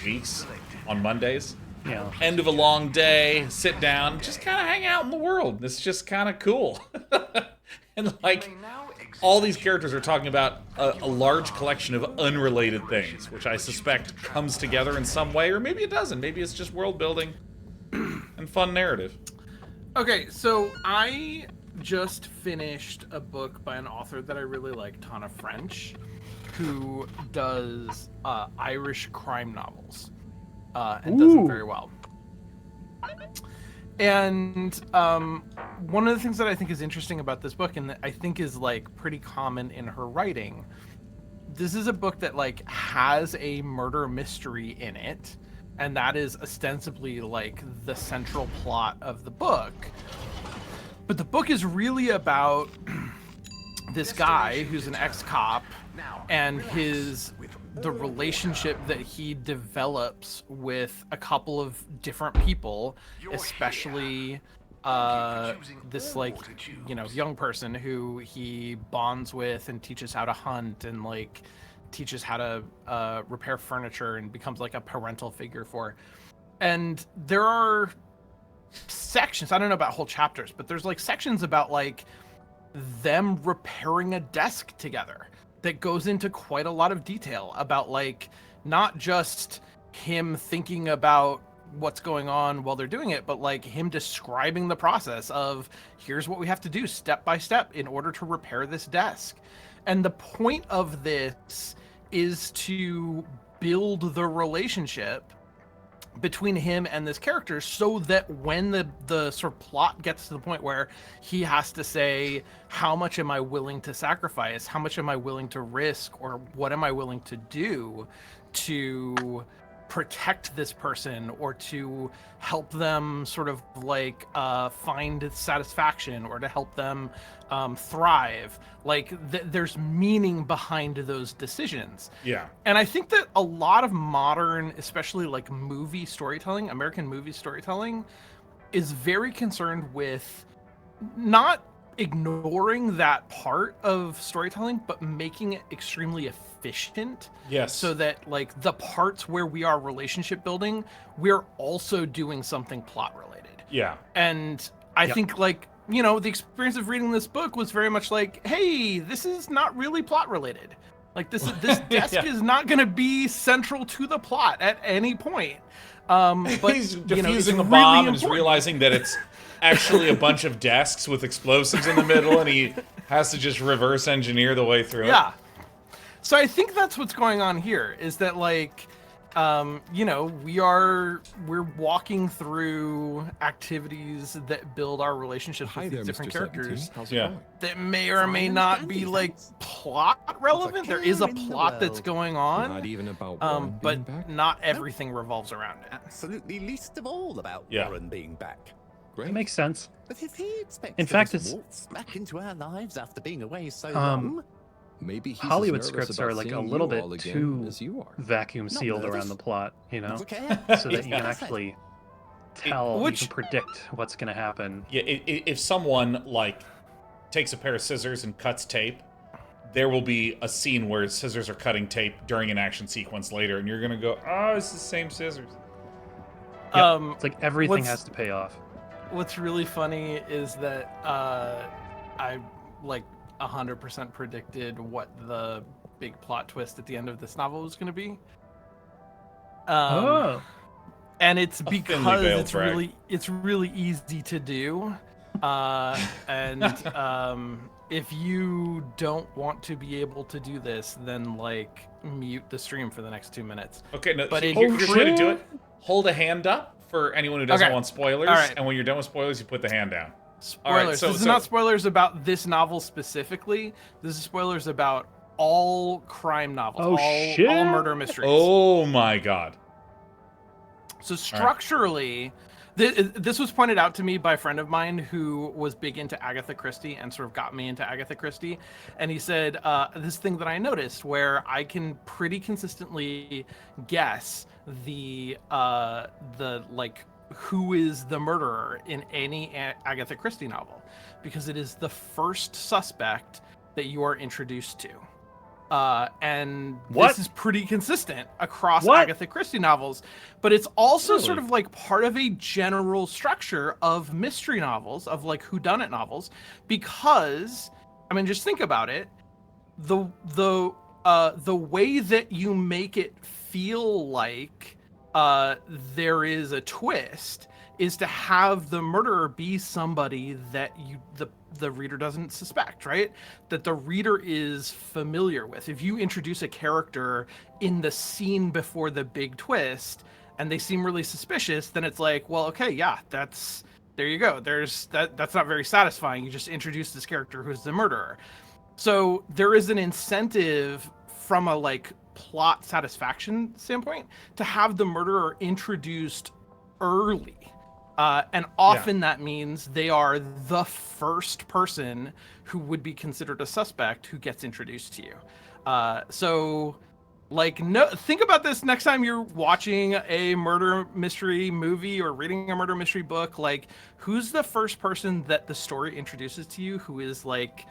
weeks on Mondays. Yeah. End of a long day, sit down, just kind of hang out in the world. It's just kind of cool. And like all these characters are talking about a large collection of unrelated things, which I suspect comes together in some way, or maybe it doesn't. Maybe it's just world building and fun narrative. Okay, so I just finished a book by an author that I really like, Tana French, who does Irish crime novels and does them very well. And one of the things that I think is interesting about this book, and that I think is like pretty common in her writing, this is a book that like has a murder mystery in it, and that is ostensibly like the central plot of the book. But the book is really about this guy who's an ex-cop and the relationship that he develops with a couple of different people, especially this like, you know, young person who he bonds with and teaches how to hunt and like teaches how to repair furniture and becomes like a parental figure for. And there are sections, I don't know about whole chapters, but there's like sections about like them repairing a desk together that goes into quite a lot of detail about like not just him thinking about what's going on while they're doing it, but like him describing the process of here's what we have to do step by step in order to repair this desk. And the point of this is to build the relationship between him and this character so that when the sort of plot gets to the point where he has to say, how much am I willing to sacrifice? How much am I willing to risk? Or what am I willing to do to protect this person or to help them sort of like find satisfaction or to help them thrive? Like there's meaning behind those decisions. Yeah. And I think that a lot of modern, especially like movie storytelling, American movie storytelling, is very concerned with not ignoring that part of storytelling, but making it extremely efficient. Yes. So that like the parts where we are relationship building, we're also doing something plot related. Yeah. And I think like, you know, the experience of reading this book was very much like, hey, this is not really plot related. Like this desk is not going to be central to the plot at any point. But he's defusing the bomb and is realizing that it's actually a bunch of desks with explosives in the middle, and he has to just reverse engineer the way through it. So I think that's what's going on here, is that like, you know, we're walking through activities that build our relationships with these different characters that may or may not be like plot relevant. There is a plot that's going on, Not even about but not everything revolves around it. Absolutely least of all about Warren being back. It makes sense. But if he expects In fact, to it's waltz back into our lives after being away so long, maybe he's Hollywood as nervous scripts about are like a seeing little you bit all again too as you are. vacuum sealed nervous. around the plot, you know, Okay. so that you can actually tell, you can predict what's going to happen. Yeah, if someone like takes a pair of scissors and cuts tape, there will be a scene where scissors are cutting tape during an action sequence later, and you're gonna go, "Oh, it's the same scissors." It's like everything has to pay off. What's really funny is that I like 100% predicted what the big plot twist at the end of this novel was going to be. And it's because it's really easy to do. And if you don't want to be able to do this, then like mute the stream for the next 2 minutes. Okay, no, but so here's the way to do it. Hold a hand up for anyone who doesn't want spoilers, and when you're done with spoilers, you put the hand down. Spoilers. All right, This is not spoilers about this novel specifically. This is spoilers about all crime novels, all murder mysteries. Oh my god. So structurally, This was pointed out to me by a friend of mine who was big into Agatha Christie and sort of got me into Agatha Christie. And he said, this thing that I noticed where I can pretty consistently guess the like who is the murderer in any Agatha Christie novel, because it is the first suspect that you are introduced to. And this is pretty consistent across Agatha Christie novels, but it's also sort of like part of a general structure of mystery novels, of like whodunit novels, because I mean, just think about it. The way that you make it feel like there is a twist is to have the murderer be somebody that the reader doesn't suspect, right? That the reader is familiar with. If you introduce a character in the scene before the big twist and they seem really suspicious, then it's like, well, okay, yeah, there you go. That's not very satisfying. You just introduced this character who's the murderer. So there is an incentive from a like plot satisfaction standpoint to have the murderer introduced early. And often that means they are the first person who would be considered a suspect who gets introduced to you. So like, think about this next time you're watching a murder mystery movie or reading a murder mystery book. Like, who's the first person that the story introduces to you who is like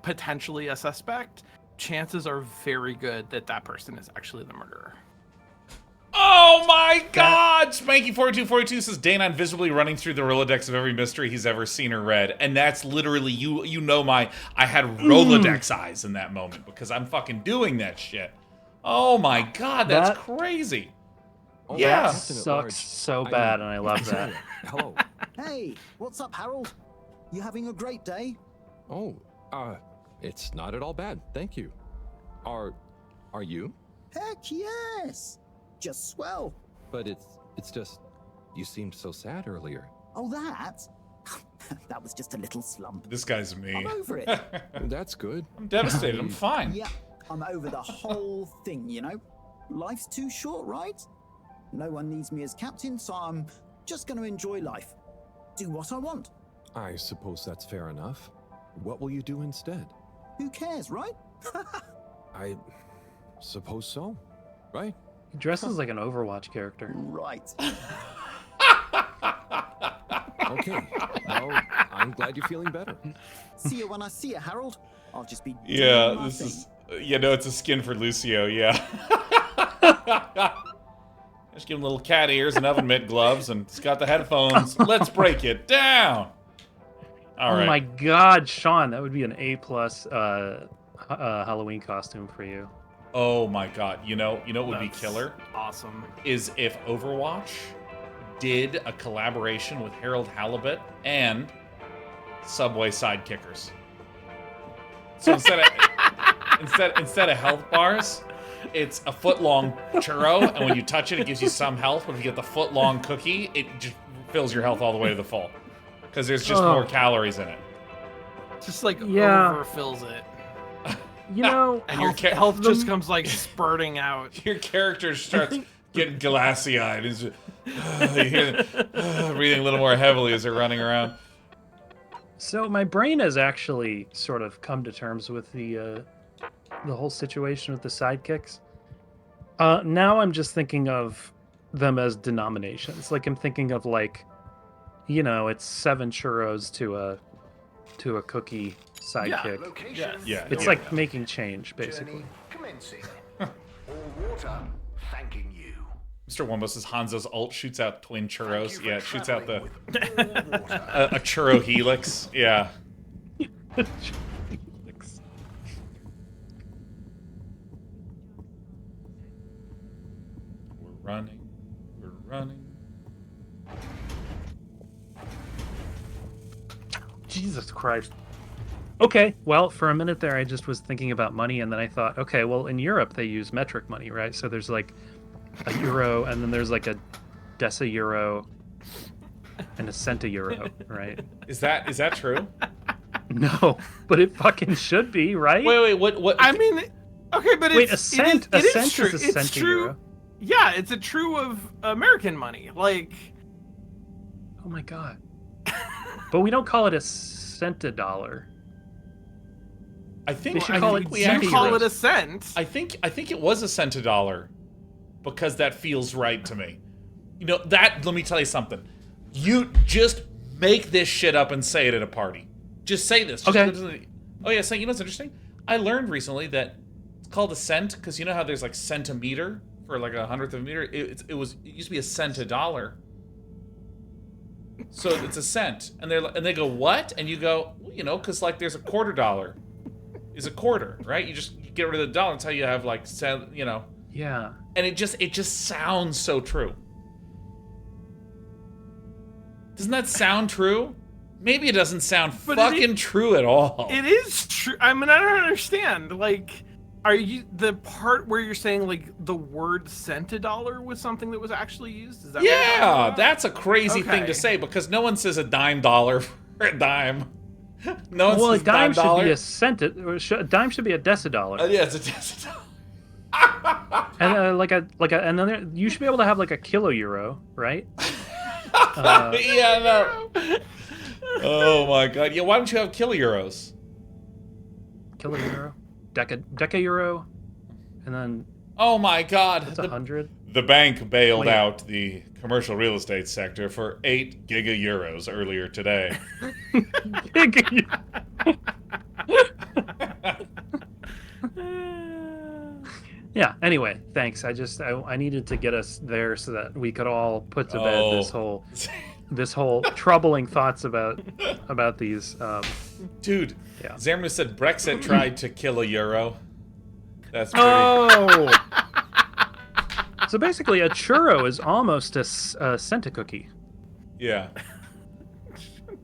potentially a suspect? Chances are very good that that person is actually the murderer. Oh my God! Spanky4242 says Dana visibly running through the Rolodex of every mystery he's ever seen or read, and that's literally you know I had Rolodex eyes in that moment because I'm fucking doing that shit. Oh my God, that's crazy. Oh, yeah, that sucks so bad, and I love that. Hello. Hey, what's up, Harold? You having a great day? Oh, it's not at all bad, thank you. Are you? Heck yes. Just swell. But it's just, you seemed so sad earlier. Oh, that was just a little slump. This guy's me. I'm over it. That's good. I'm devastated. I'm fine. Yeah, I'm over the whole thing, you know? Life's too short, right? No one needs me as captain, so I'm just going to enjoy life. Do what I want. I suppose that's fair enough. What will you do instead? Who cares, right? I suppose so, right? He dresses like an Overwatch character. Right. Okay. Well, I'm glad you're feeling better. See you when I see you, Harold. I'll just be doing my thing. It's a skin for Lucio, yeah. Just give him little cat ears and oven mitt gloves, and he's got the headphones. Let's break it down. All right. Oh my God, Sean, that would be an A+ Halloween costume for you. Oh my God! You know what would be killer? Awesome. Is if Overwatch did a collaboration with Harold Halibut and Subway Sidekickers. So instead of health bars, it's a foot-long churro, and when you touch it, it gives you some health. But if you get the foot-long cookie, it just fills your health all the way to the full because there's just more calories in it. Just like overfills it. You know, and your health just comes like spurting out. Your character starts getting glassy-eyed. He's breathing a little more heavily as they're running around. So my brain has actually sort of come to terms with the whole situation with the sidekicks. Now I'm just thinking of them as denominations. Like I'm thinking of like, you know, it's 7 churros to a cookie sidekick. Yeah, it's like making change, basically. Commencing. All water thanking you. Mr. Wumbo says Hanzo's ult shoots out twin churros. Yeah, it shoots out the a churro helix. Yeah. We're running. Jesus Christ. Okay, well, for a minute there, I just was thinking about money, and then I thought, okay, well, in Europe, they use metric money, right? So there's like a euro, and then there's like a deci-euro and a centi-euro, right? Is that true? No, but it fucking should be, right? Wait, what? I mean, okay, but wait, a cent is a centi-euro. Yeah, it's a true of American money. Like, Oh my god. But we don't call it a $1. I think They should call it we You call it a cent. I think it was $1 because that feels right to me. You know, that, let me tell you something. You just make this shit up and say it at a party. Just say this. Just Okay. Oh yeah, so you know what's interesting? I learned recently that it's called a cent because you know how there's like centimeter for like 1/100 of a meter? It used to be a cent a dollar. So it's a cent. And they go, what? And you go, well, you know, because like there's a $quarter is a quarter, right? You just get rid of the dollar until you have like, you know. Yeah. And it just sounds so true. Doesn't that sound true? Maybe it doesn't sound fucking true at all. It is true. I mean, I don't understand. Like, are you the part where you're saying like the word $1 was something that was actually used? Is that what you're talking Yeah, about? that's a crazy thing to say because no one says a $10 for a dime. No one Well, a says dime should $10. be a cent. A dime should be a decadollar. Yeah, it's a decadollar. And and then you should be able to have like a kilo euro, right? Yeah, no. Oh my god. Yeah, why don't you have kilo euros? Kilo euro, deca euro, and then. Oh my god. That's 100. The bank bailed Wait. out the commercial real estate sector for 8 giga euros earlier today. Yeah. Anyway, thanks. I needed to get us there so that we could all put to bed this whole troubling thoughts about these. Dude, yeah. Zermu said Brexit tried to kill a euro. That's pretty. Oh. So basically, a churro is almost a cent a cookie. Yeah.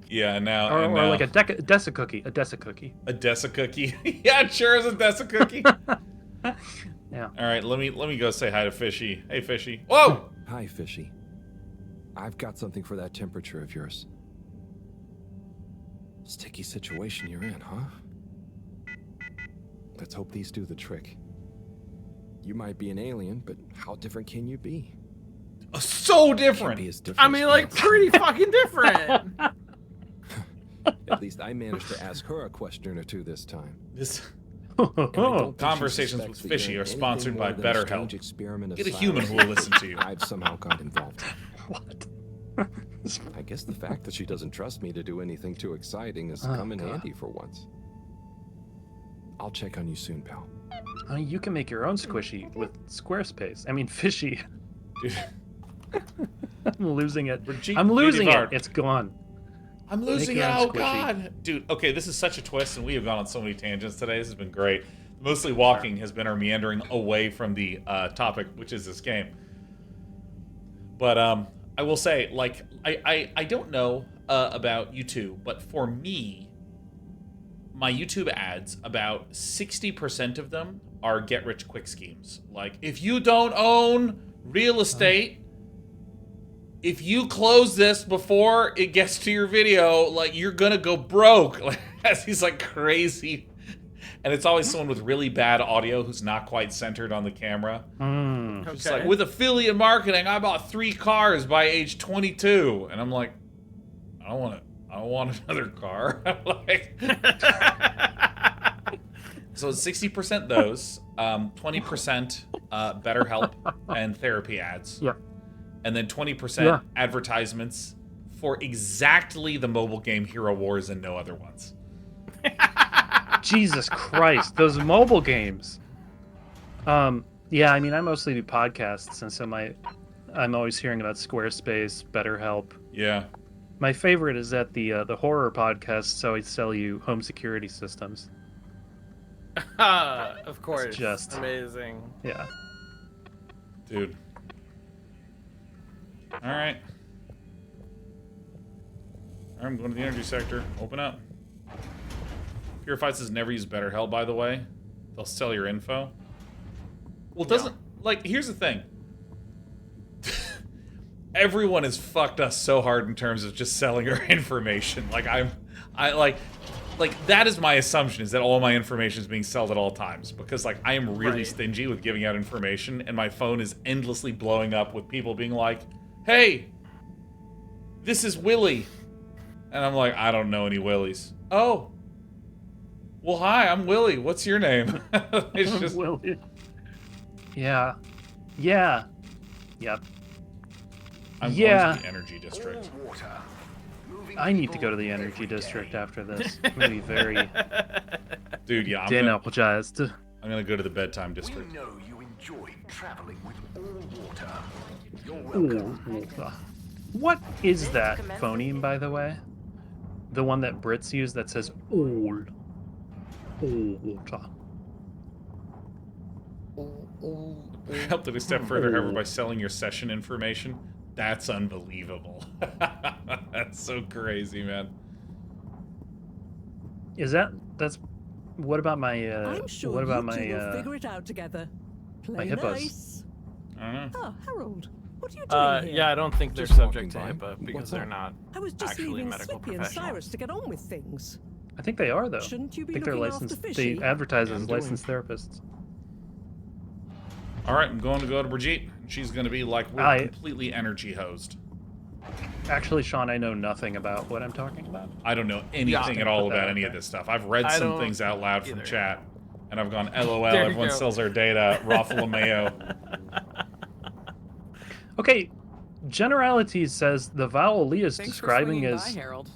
Yeah, now Or, and or now. like a dessa cookie. A dessa cookie. A Dessa cookie. Yeah, it sure is a Dessa cookie. Yeah. All right, let me go say hi to Fishy. Hey, Fishy. Whoa! Hi, Fishy. I've got something for that temperature of yours. Sticky situation you're in, huh? Let's hope these do the trick. You might be an alien, but how different can you be? So different. Be as different I mean, like, pretty fucking different. At least I managed to ask her a question or two this time. This And I don't think she Conversations with suspects that Fishy you're are anything sponsored more by than a BetterHelp. strange experiment of Get a human science who will listen to you. I've somehow got involved. What? I guess the fact that she doesn't trust me to do anything too exciting has come in handy for once. I'll check on you soon, pal. You can make your own squishy with Squarespace. I mean, Fishy. I'm losing it. I'm losing it. It's gone. I'm losing Make it. your own Oh, squishy. God. Dude, okay, this is such a twist, and we have gone on so many tangents today. This has been great. Mostly walking has been our meandering away from the topic, which is this game. But I will say, like, I don't know about you two, but for me, my YouTube ads, about 60% of them are get-rich-quick schemes. Like, if you don't own real estate, if you close this before it gets to your video, like, you're gonna go broke. Like, as he's like crazy. And it's always someone with really bad audio who's not quite centered on the camera. Just like, with affiliate marketing, I bought 3 cars by age 22. And I'm like, I don't want another car. Like, so it's 60% those, 20% BetterHelp and therapy ads. Yeah. And then 20% advertisements for exactly the mobile game Hero Wars and no other ones. Jesus Christ, those mobile games. Yeah, I mean, I mostly do podcasts, and so I'm always hearing about Squarespace, BetterHelp. Yeah. My favorite is at the horror podcast, so I sell you home security systems. Of course. It's just amazing. Yeah. Dude. All right. I'm going to the energy sector. Open up. Purified says never use BetterHelp, by the way. They'll sell your info. Well, it doesn't... Like, here's the thing. Everyone has fucked us so hard in terms of just selling our information. Like, that is my assumption, is that all my information is being sold at all times. Because, like, I am really stingy with giving out information, and my phone is endlessly blowing up with people being like, hey, this is Willie. And I'm like, I don't know any Willies. Oh. Well, hi, I'm Willie. What's your name? It's just Willie. Yeah. Yeah. Yep. I'm going to the energy district. I need to go to the energy district after this. I'm gonna be very Dude, yeah, energized. I'm gonna go to the bedtime district. We know you enjoy traveling with all water. You're Ooh, welcome. what is that phoneme, by the way? The one that Brits use that says "all." Helped it a step further, however, by selling your session information. That's unbelievable. That's so crazy, man. That's what about my I'm sure what about you two will my figure it out together. my Play hippos? nice. I don't know. Oh, Harold, what are you doing here? Yeah, I don't think they're Just subject to walking by. HIPAA because What's they're up? not I was just actually leaving medical Swippy and professionals. Cyrus to get on with things. I think they are though. Shouldn't you I be think they're looking after licensed. Fishy? They advertise I'm as doing. licensed therapists. All right, I'm going to go to Brigitte. She's going to be like, we're completely energy hosed. Actually, Sean, I know nothing about what I'm talking about. I don't know anything at all about any of this stuff. I've read some don't things out loud from either. chat, and I've gone, LOL, There you everyone go. sells our data, Raffle Mayo. Okay, Generalities says the vowel Lee is Thanks for describing swinging is, by, Harold.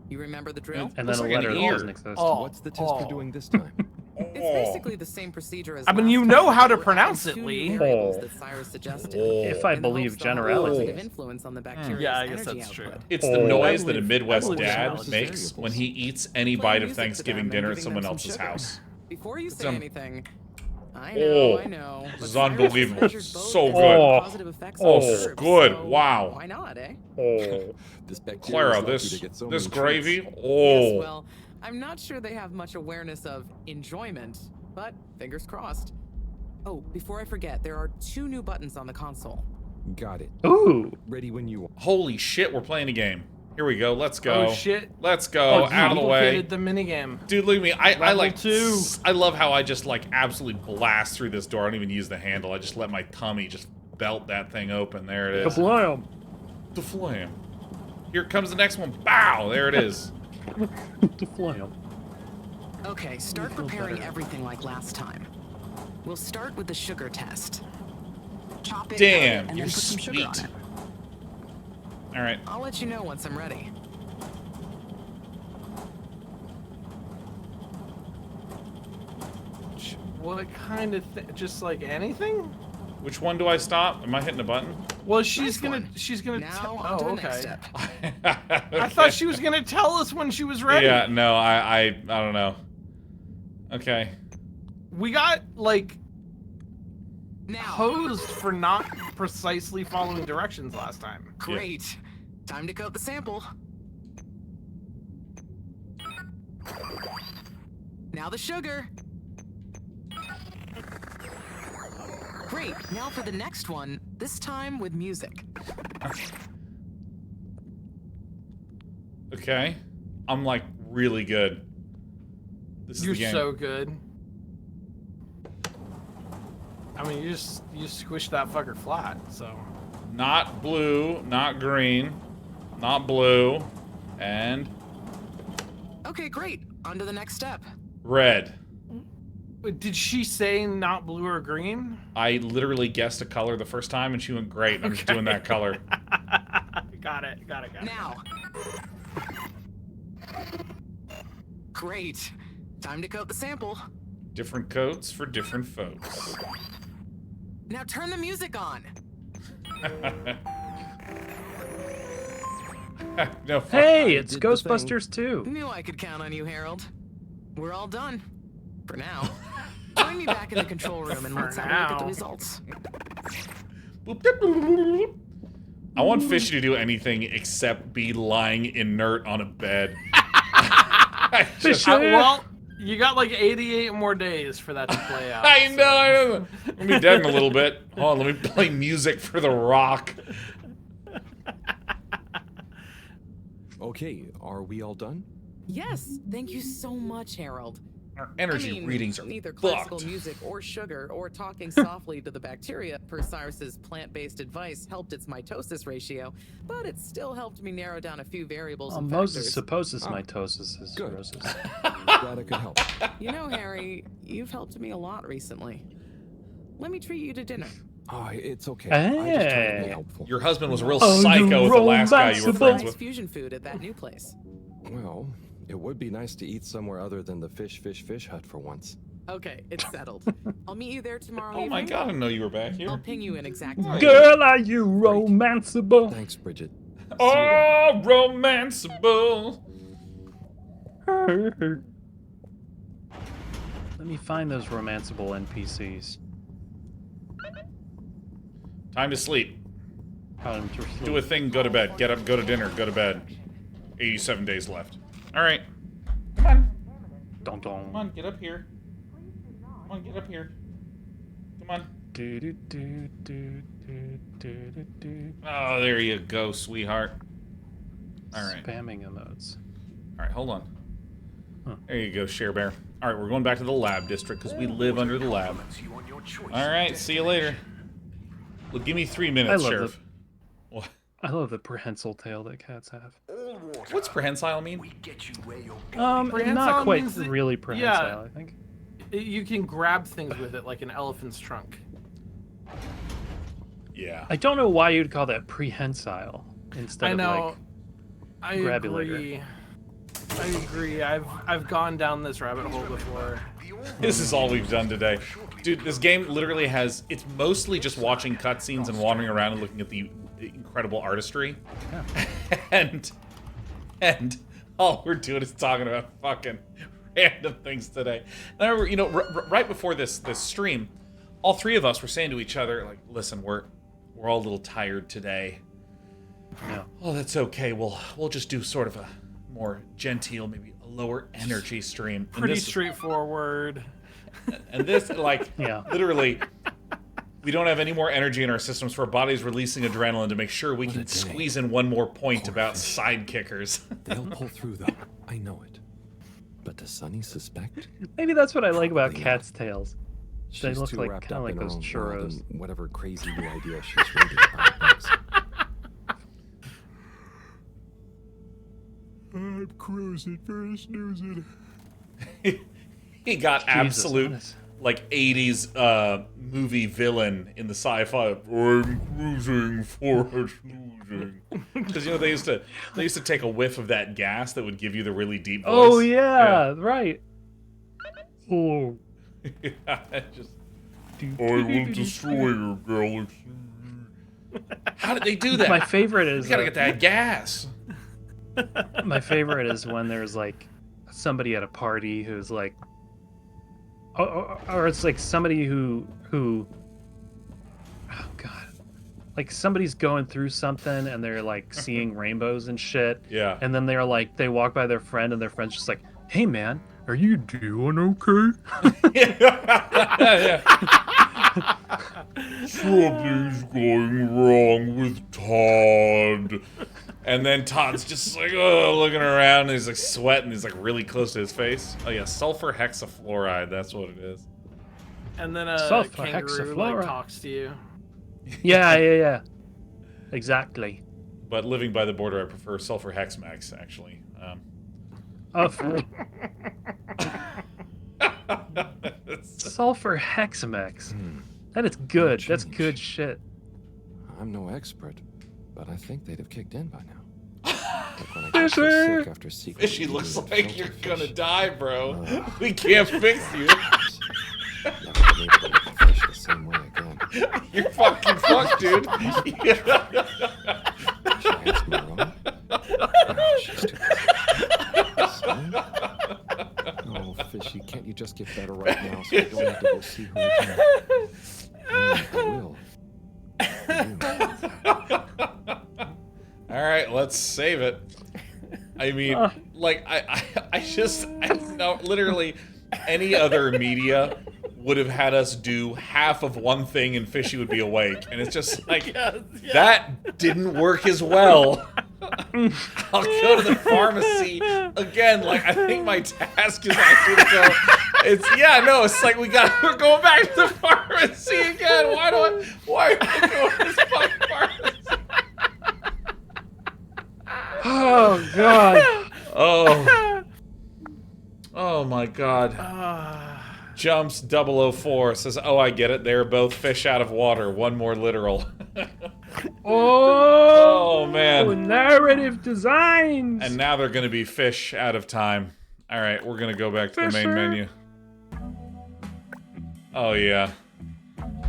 You remember the drill? and then Looks a like an letter that ear. doesn't exist. What's the test we're doing this time? It's basically the same procedure as I mean, last you time, know how to but we're pronounce adding it, two Lee. new variables that Cyrus suggested. If I in the believe hopes they'll have a generalities. positive influence on the bacteria's Yeah, I guess energy that's true. output. It's the noise that a believe- Midwest I believe dad generalities. makes when he eats any Playing bite of music to Thanksgiving them dinner and at giving someone them some else's sugar. house. Before you say Some- anything, I Oh, know. this but is Cyrus has unbelievable. measured both So as good. positive effects Oh, on the herbs, good. so Wow. Why not, eh? Oh, This bacteria Clara, is lucky this to get so this many gravy. treats. Oh, Yes, well, I'm not sure they have much awareness of enjoyment, but fingers crossed. Oh, before I forget, there are 2 new buttons on the console. Got it. ooh, Ready when you are. holy shit! We're playing a game. Here we go. Let's go. Oh shit! Let's go. you Out of the way. duplicated the minigame. Dude, look at me. I Level like 2. I love how I just like absolutely blast through this door. I don't even use the handle. I just let my tummy just belt that thing open. There it is. kablam! The flam. Here comes the next one. Bow. There it is. Flam. Okay, start feel preparing better. everything like last time. We'll start with the sugar test. Chop it, Damn, and you're then put some sugar on sweet. it. All right. I'll let you know once I'm ready. What kind of just like anything? Which one do I stop? Am I hitting a button? Well, she's Nice gonna one. Now on oh, to the okay. next step. I thought she was gonna tell us when she was ready. Yeah. No. I don't know. Okay. We got like Now, hosed for not precisely following directions last time. great. Time to coat the sample. Now the sugar. Great. Now for the next one, this time with music. Okay. I'm like really good. This is You're the game. so good. I mean, you squished that fucker flat, so. Not blue, not green, not blue, and Okay, great. On to the next step. red. Wait, did she say not blue or green? I literally guessed a color the first time and she went great. And I'm just doing that color. Got it. Now. Great. Time to coat the sample. Different coats for different folks. Now turn the music on. No, fuck. Hey, it's did the thing. Ghostbusters 2. Knew I could count on you, Harold. We're all done. For now. Join me back in the control room and let's have a look at the now. results. Boop, boop, boop, boop, boop. I want Fishy to do anything except be lying inert on a bed. Well, you got like 88 more days for that to play out. I know. Let me dead in a little bit. Hold on, let me play music for The Rock. Okay, are we all done? Yes, thank you so much, Harold. Our energy readings are neither classical fucked. music or sugar or talking softly to the bacteria per Cyrus's plant-based advice helped its mitosis ratio, but it still helped me narrow down a few variables and Moses factors. supposes mitosis is cirrhosis. Glad I could help. You know, Harry, you've helped me a lot recently. Let me treat you to dinner. Oh, it's okay. I just tried to be helpful. Your husband was a real psycho with the last guy you were friends Nice with. fusion food at that new place. Well, it would be nice to eat somewhere other than the fish hut for once. Okay, it's settled. I'll meet you there tomorrow Oh evening. my god, I didn't know you were back I'll here. ping you an exact time. Girl, are you romanceable? Thanks, Bridget. Oh, romanceable. Let me find those romanceable NPCs. Time to sleep. Time to sleep. Do a thing, go to bed. Get up, go to dinner, go to bed. 87 days left. Alright. Come on. Dong dong. Come on, get up here. Come on, get up here. Come on. Oh, there you go, sweetheart. Alright. Spamming emotes. Alright, hold on. There you go, Share Bear. Alright, we're going back to the lab district because we live under the lab. Alright, see you later. Well, give me 3 minutes, Sheriff. What? I love the prehensile tail that cats have. What's prehensile mean? Not quite means that- really prehensile, yeah, I think. You can grab things with it like an elephant's trunk. Yeah. I don't know why you'd call that prehensile instead I know. of I like grabulator. agree. I agree. I've gone down this rabbit hole before. This is all we've done today. Dude, this game literally has... It's mostly just watching cutscenes and wandering around and looking at the incredible artistry. Yeah. And all we're doing is talking about fucking random things today. And I remember, you know, right before this stream, all three of us were saying to each other, like, listen, we're all a little tired today. Yeah. Oh, that's okay. We'll just do sort of a more genteel, maybe a lower energy stream. Pretty straightforward. And this, like, yeah. literally, we don't have any more energy in our systems for our bodies releasing adrenaline to make sure we can squeeze in one more point about sidekickers. They'll pull through, though. I know it. But does Sunny suspect? Maybe that's what I like about cats' tails. They She's look too like wrapped kind of up like in her those own world churros. and whatever crazy new idea she's reading about us. I'm cruising for snoozing. He got Jesus, absolute, honest. like, 80s movie villain in the sci-fi. I'm cruising for a snoozing. Because, you know, they used to take a whiff of that gas that would give you the really deep voice. Oh yeah, right. Oh. Yeah, just... I will destroy your galaxy. How did they do that? My favorite is You gotta get that gas. My favorite is when there's like somebody at a party who's like, or it's like somebody who, oh god, like somebody's going through something and they're like seeing rainbows and shit. Yeah. And then they're like, they walk by their friend and their friend's just like, hey man, are you doing okay? Yeah. Something's going wrong with Todd. And then Todd's just like, oh, looking around, and he's like sweating, he's like really close to his face. Oh yeah, sulfur hexafluoride, that's what it is. And then a Sulfur kangaroo like, hexafluoride. talks to you. Yeah. Exactly. But living by the border, I prefer sulfur hexmax, actually. Sulfur hexamex. That is good. That's good shit. I'm no expert, but I think they'd have kicked in by now. Like when I got so sick after secretly Fishy looks eating like filter you're fish. gonna die, bro. We can't fix you. Never been able to look at fish the same way again. You're fucking fucked, dude. Should I ask Marone? Oh, she's too busy. Oh, Fishy, can't you just get better right now so I don't have to go see her again? I will. All right, let's save it. I mean, like, I know, literally, any other media would have had us do half of one thing and Fishy would be awake. And it's just like, that didn't work as well. I'll go to the pharmacy again. Like, I think my task is actually to go. It's like we're going back to the pharmacy again. Why am I going to this fucking pharmacy? Oh God. Oh my God. Jumps 004 says, "Oh, I get it. They're both fish out of water. One more literal." Oh man. Narrative designs. And now they're going to be fish out of time. All right, we're going to go back to the main menu. Oh yeah.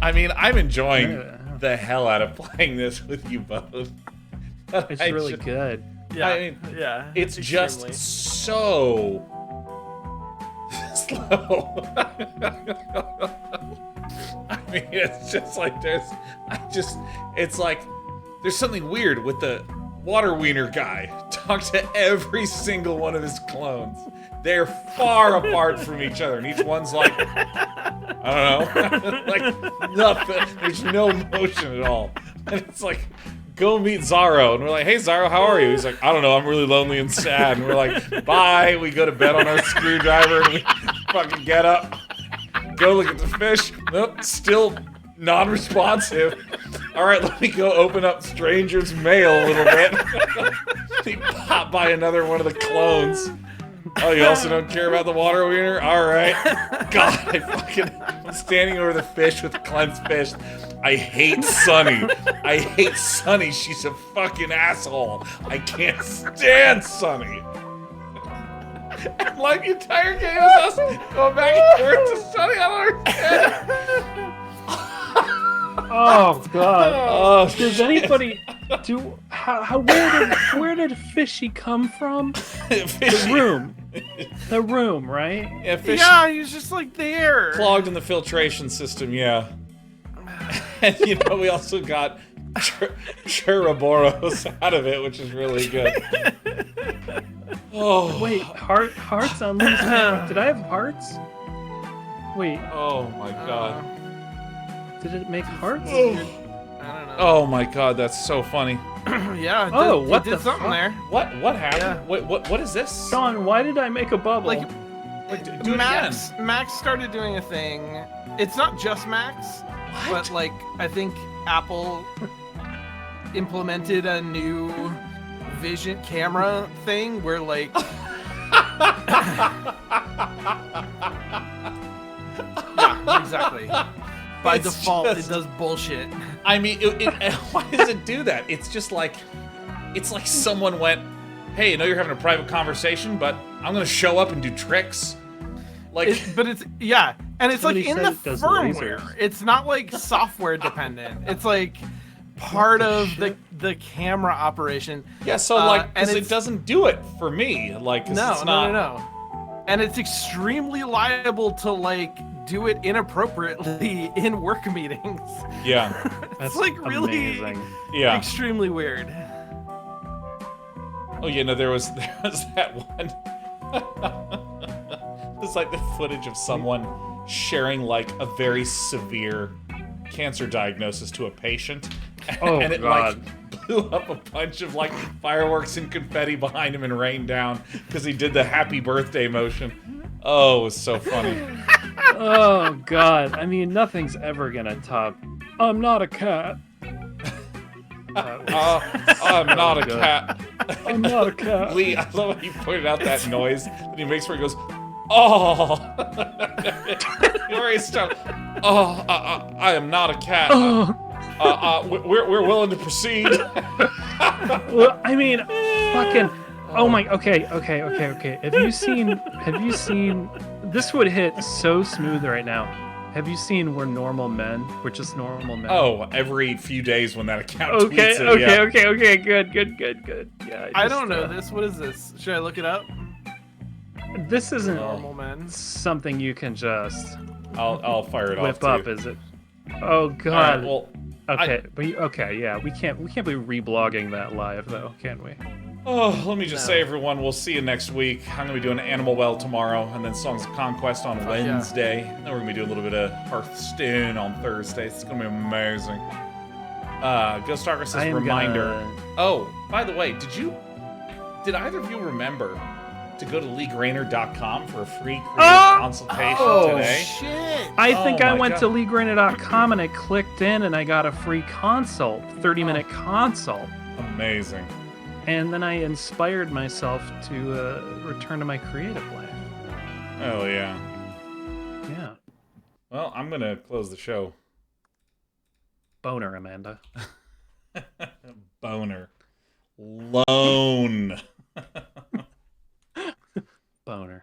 I mean, I'm enjoying the hell out of playing this with you both. It's really good. Yeah. I mean, yeah. It's just so slow. I mean, it's just like it's like there's something weird with the water wiener guy. Talk to every single one of his clones. They're far apart from each other, and each one's like, I don't know, like nothing. There's no motion at all. And it's like, go meet Zaro. And we're like, hey, Zaro, how are you? He's like, I don't know, I'm really lonely and sad. And we're like, bye. We go to bed on our screwdriver, and we fucking get up, go look at the fish. Nope, still non-responsive. All right, let me go open up Stranger's Mail a little bit. He popped by another one of the clones. Oh, you also don't care about the water wiener? All right. God, I'm standing over the fish with cleansed fish. I hate Sunny. I hate Sunny. She's a fucking asshole. I can't stand Sunny. And like the entire game is us going back and forth to Sunny. I don't understand. Oh God. Oh, does anybody do? Where did Fishy come from? Fishy. The room, right? Yeah, Fishy. Yeah, he was just like there. Clogged in the filtration system, yeah. And you know, we also got Churroboros out of it, which is really good. Oh wait, hearts on Lee's camera. Did I have hearts? Wait. Oh my God. Did it make hearts? I don't know. Oh my God, that's so funny. Yeah. What did the something fuck? there? What happened? Yeah. What is this? Sean, why did I make a bubble? Like, do it Max, again. Max started doing a thing. It's not just Max, but like I think Apple implemented a new vision camera thing where like yeah, exactly. By default, it does bullshit. I mean, why does it do that? It's just like, it's like someone went, hey, I know you're having a private conversation, but I'm gonna show up and do tricks. Like, but it's yeah, and it's like Somebody in said the it does firmware. lasers. It's not like software dependent. It's like part of the camera operation. yeah, so like, and because it doesn't do it for me. Like, 'cause it's not. No. And it's extremely liable to like do it inappropriately in work meetings. Yeah. It's That's like really amazing. Yeah. extremely weird. Oh yeah, no, there was that one. It's like the footage of someone sharing like a very severe cancer diagnosis to a patient, Oh, and it God. like blew up a bunch of like fireworks and confetti behind him and rained down because he did the happy birthday motion. Oh, it was so funny. Oh God. I mean, nothing's ever gonna top. I'm not a cat. I'm not a good. cat. I'm not a cat. Lee, I love when you pointed out that noise that he makes where he goes, oh. Where he starts, oh, I am not a cat. We're willing to proceed. Well, I mean, fucking. Oh my. Okay. Have you seen? This would hit so smooth right now. Have you seen We're Normal Men? We're just normal men. Oh, every few days when that account Okay. tweets it, yeah. Okay. Good. Yeah. I don't know this. What is this? Should I look it up? This isn't Normal men. something you can just I'll fire it whip off up, too. is it? Oh God. All right, well, Okay, yeah, we can't be reblogging that live though, can we? Oh, let me just say, everyone, we'll see you next week. I'm going to be doing Animal Well tomorrow, and then Songs of Conquest on Wednesday. Then we're going to be doing a little bit of Hearthstone on Thursday. It's going to be amazing. Ghost Argus says, reminder. Oh, by the way, did you Did either of you remember to go to leaguerainer.com for a free creative consultation today? Shit! I think I my went God. to leaguerainer.com and I clicked in and I got a free consult, 30-minute consult. Amazing. And then I inspired myself to return to my creative life. Oh, yeah. Yeah. Well, I'm going to close the show. Boner, Amanda. Boner. Loan.